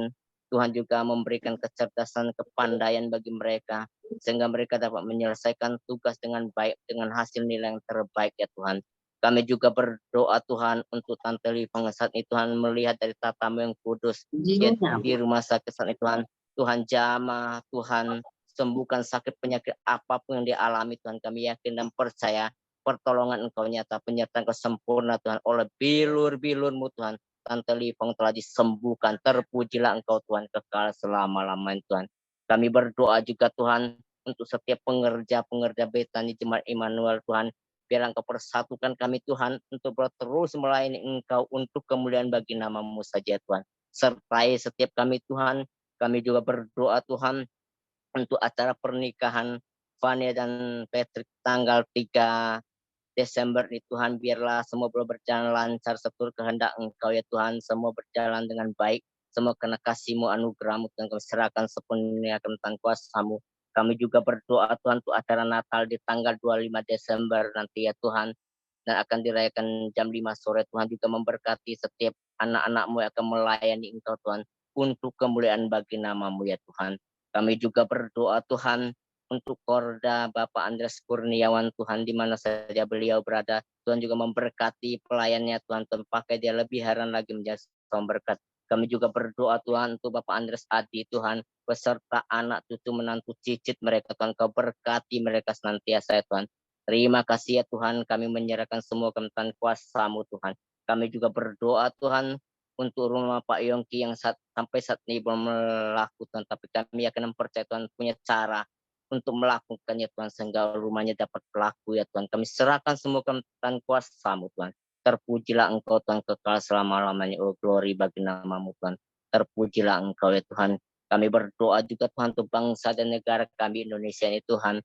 Tuhan juga memberikan kecerdasan, kepandaian bagi mereka, sehingga mereka dapat menyelesaikan tugas dengan baik, dengan hasil nilai yang terbaik ya Tuhan. Kami juga berdoa Tuhan untuk Tante Li Pengesat ini Tuhan, melihat dari tatamu yang kudus di rumah sakit saat ini Tuhan. Tuhan jamah, Tuhan sembuhkan sakit penyakit apapun yang dialami Tuhan. Kami yakin dan percaya pertolongan Engkau nyata, penyertaan Engkau sempurna Tuhan, oleh bilur-bilur-Mu Tuhan. Tante Li Peng telah disembuhkan, terpujilah Engkau Tuhan kekal selama-lamanya Tuhan. Kami berdoa juga Tuhan untuk setiap pengerja-pengerja Betani Jemaat Immanuel Tuhan. Biar Engkau persatukan kami Tuhan untuk terus melayani Engkau untuk kemuliaan bagi nama-Mu saja Tuhan. Sertai setiap kami Tuhan. Kami juga berdoa Tuhan untuk acara pernikahan Fania dan Patrick tanggal 3 Desember ini Tuhan. Biarlah semua boleh berjalan lancar seturut kehendak Engkau ya Tuhan. Semua berjalan dengan baik. Semua karena kasih-Mu, anugerah-Mu Tuhan, kami serahkan sepenuhnya tentang kuasa-Mu. Kami juga berdoa Tuhan untuk acara Natal di tanggal 25 Desember nanti ya Tuhan. Dan akan dirayakan jam 5 sore. Tuhan juga memberkati setiap anak-anak-Mu yang akan melayani Engkau Tuhan. Untuk kemuliaan bagi nama-Mu ya Tuhan. Kami juga berdoa Tuhan untuk Korda Bapak Andreas Kurniawan Tuhan, di mana saja beliau berada. Tuhan juga memberkati pelayannya Tuhan. Tuhan pakai dia lebih heran lagi menjadi berkat. Kami juga berdoa Tuhan untuk Bapak Andreas Adi Tuhan, beserta anak cucu menantu cicit mereka Tuhan. Kau berkati mereka senantiasa ya Tuhan. Terima kasih ya Tuhan, kami menyerahkan semua ke tangan kuasa-Mu Tuhan. Kami juga berdoa Tuhan untuk rumah Pak Yongki yang sampai saat ini belum melakukan, tapi kami akan mempercayai Tuhan punya cara untuk melakukannya Tuhan, sehingga rumahnya dapat pelaku ya Tuhan. Kami serahkan semua ke tangan kuasa-Mu Tuhan. Terpujilah Engkau Tuhan kekal selama-lamanya. Oh glory bagi nama-Mu Tuhan. Terpujilah Engkau ya Tuhan. Kami berdoa juga Tuhan untuk bangsa dan negara kami Indonesia ini Tuhan.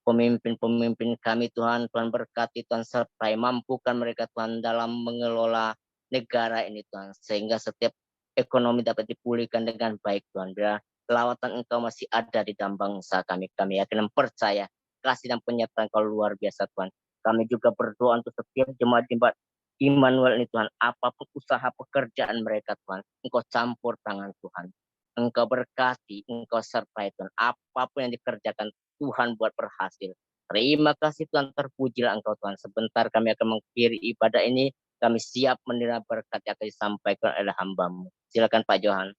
Pemimpin-pemimpin kami Tuhan, Tuhan berkati Tuhan, sertai mampukan mereka Tuhan dalam mengelola negara ini Tuhan, sehingga setiap ekonomi dapat dipulihkan dengan baik Tuhan. Bila lawatan Engkau masih ada di dalam bangsa kami, kami yakin dan percaya kasih dan penyertaan Engkau luar biasa Tuhan. Kami juga berdoa untuk setiap jemaat-jemaat Immanuel ini Tuhan, apapun usaha pekerjaan mereka Tuhan, Engkau campur tangan Tuhan. Engkau berkati, Engkau sertai Tuhan, apapun yang dikerjakan Tuhan buat berhasil. Terima kasih Tuhan, terpujilah Engkau Tuhan. Sebentar kami akan mengakhiri ibadah ini. Kami siap menerima berkat yang akan disampaikan oleh hamba-Mu. Silakan Pak Johan.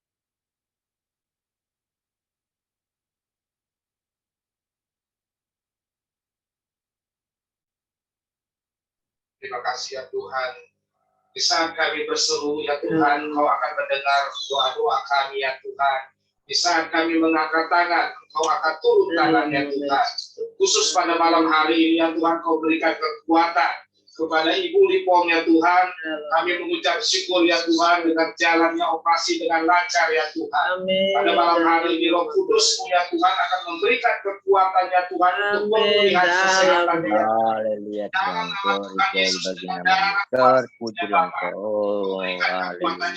Terima kasih ya Tuhan. Di saat kami berseru ya Tuhan, Kau akan mendengar doa-doa kami ya Tuhan. Di saat kami mengangkat tangan, Kau akan turun tangan ya Tuhan. Khusus pada malam hari ini ya Tuhan, Kau berikan kekuatan kepada Ibu Lipong ya Tuhan. Kami mengucap syukur ya Tuhan dengan jalannya operasi dengan lancar ya Tuhan. Amin. Pada malam hari ini Roh Kudus ya Tuhan akan memberikan kekuatan ya Tuhan untuk pemulihan kesehatan ya Tuhan. Haleluya Tuhan, Tuhan Yesus bagi nama-Mu. Terpujilah Engkau. Oh, haleluya. Terima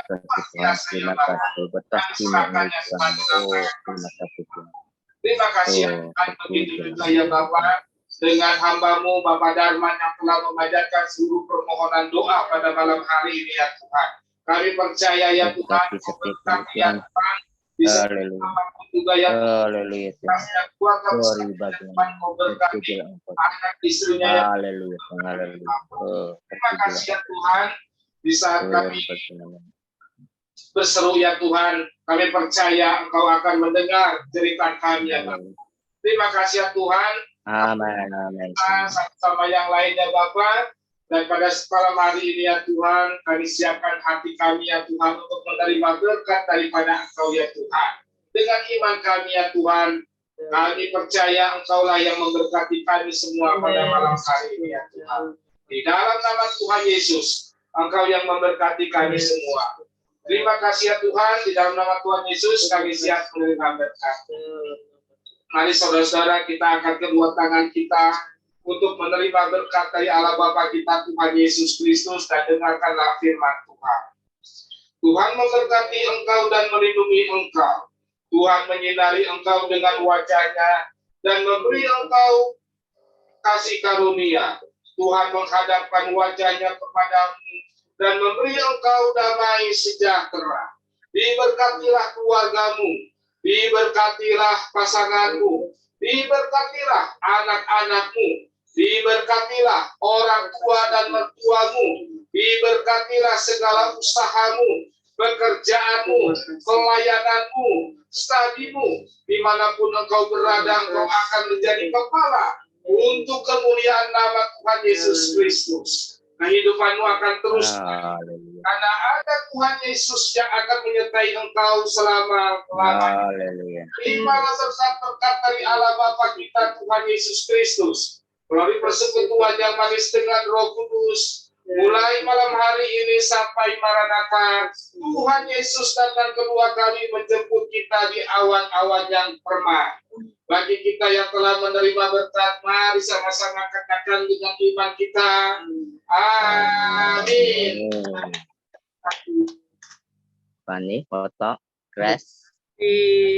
kasih Tuhan, terima kasih. Berkati-Mu Tuhan. Oh, terima kasih Tuhan. Terima kasih ya Tuhan, begitu juga ya Bapak, dengan hamba-Mu Bapak Darman yang telah memanjatkan seluruh permohonan doa pada malam hari ini ya Tuhan. Kami percaya ya Tuhan, berkati ya Tuhan, bisa juga ya Tuhan, keluarga besar Tuhan, Kau berkati anak istrinya ya Tuhan. Terima kasih ya Tuhan, di saat kami berseru ya Tuhan, kami percaya Engkau akan mendengar cerita kami ya Tuhan. Terima kasih ya Tuhan. Amin, amin. Sama yang lainnya Bapak, dan pada malam hari ini ya Tuhan, kami siapkan hati kami ya Tuhan untuk menerima berkat daripada Engkau ya Tuhan. Dengan iman kami ya Tuhan, Kami percaya Engkaulah yang memberkati kami semua pada malam hari ini ya Tuhan. Di dalam nama Tuhan Yesus, Engkau yang memberkati kami semua. Terima kasih ya Tuhan, di dalam nama Tuhan Yesus kami siap menerima berkat. Mari saudara-saudara kita angkat kedua tangan kita untuk menerima berkat dari Allah Bapa kita Tuhan Yesus Kristus dan dengarkanlah firman Tuhan. Tuhan memberkati engkau dan melindungi engkau. Tuhan menyinari engkau dengan wajah-Nya dan memberi engkau kasih karunia. Tuhan menghadapkan wajah-Nya kepadamu dan memberi engkau damai sejahtera. Diberkatilah keluargamu, diberkatilah pasanganmu, diberkatilah anak-anakmu, diberkatilah orang tua dan mertuamu, diberkatilah segala usahamu, pekerjaanmu, pelayananmu, studimu, dimanapun engkau berada, engkau akan menjadi kepala untuk kemuliaan nama Tuhan Yesus Kristus. Kehidupanmu akan terus karena ada Tuhan Yesus yang akan menyertai engkau selama-lamanya. Terimalah berkat dari Allah Bapa kita Tuhan Yesus Kristus melalui persekutuan yang manis dengan Roh Kudus. Mulai malam hari ini sampai Maranatha, Tuhan Yesus datang kedua kali menjemput kita di awan-awan yang permai. Bagi kita yang telah menerima berkat, mari sama-sama katakan dengan iman kita. Amin. Fani, foto, Grace.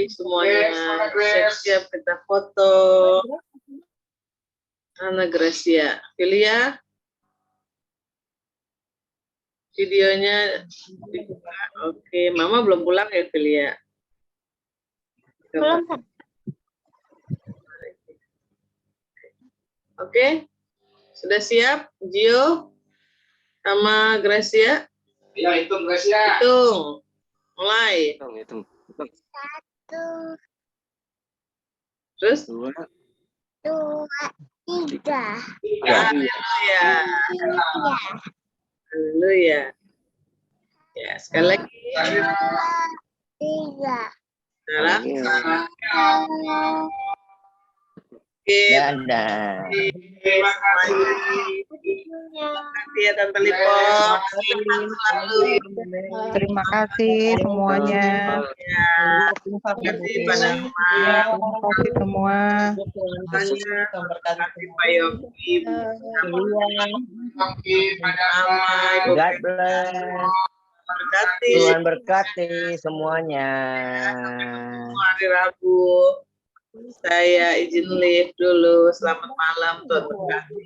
Semuanya siap-siap kita foto. Ana Gracia, Filia. Videonya dibuka. Oke, Mama belum pulang ya, Filia? Belum. Oke, sudah siap, Gio sama Gracia? Ya, hitung Gracia. Hitung, mulai. Hitung. Terus? 2, 3. Haleluya. Haleluya. Ya, sekali lagi. 3. Salam. Oke. Dadah. Terima kasih. Terima kasih ya Tante Lipo. Terima kasih semuanya. Terima kasih pada Terima kasih semua. semuanya. Terima kasih Pak Yogi, pada God bless. berkati Tuhan berkati semuanya. hari Rabu. Saya izin live dulu. Selamat malam, Tuhan berkati.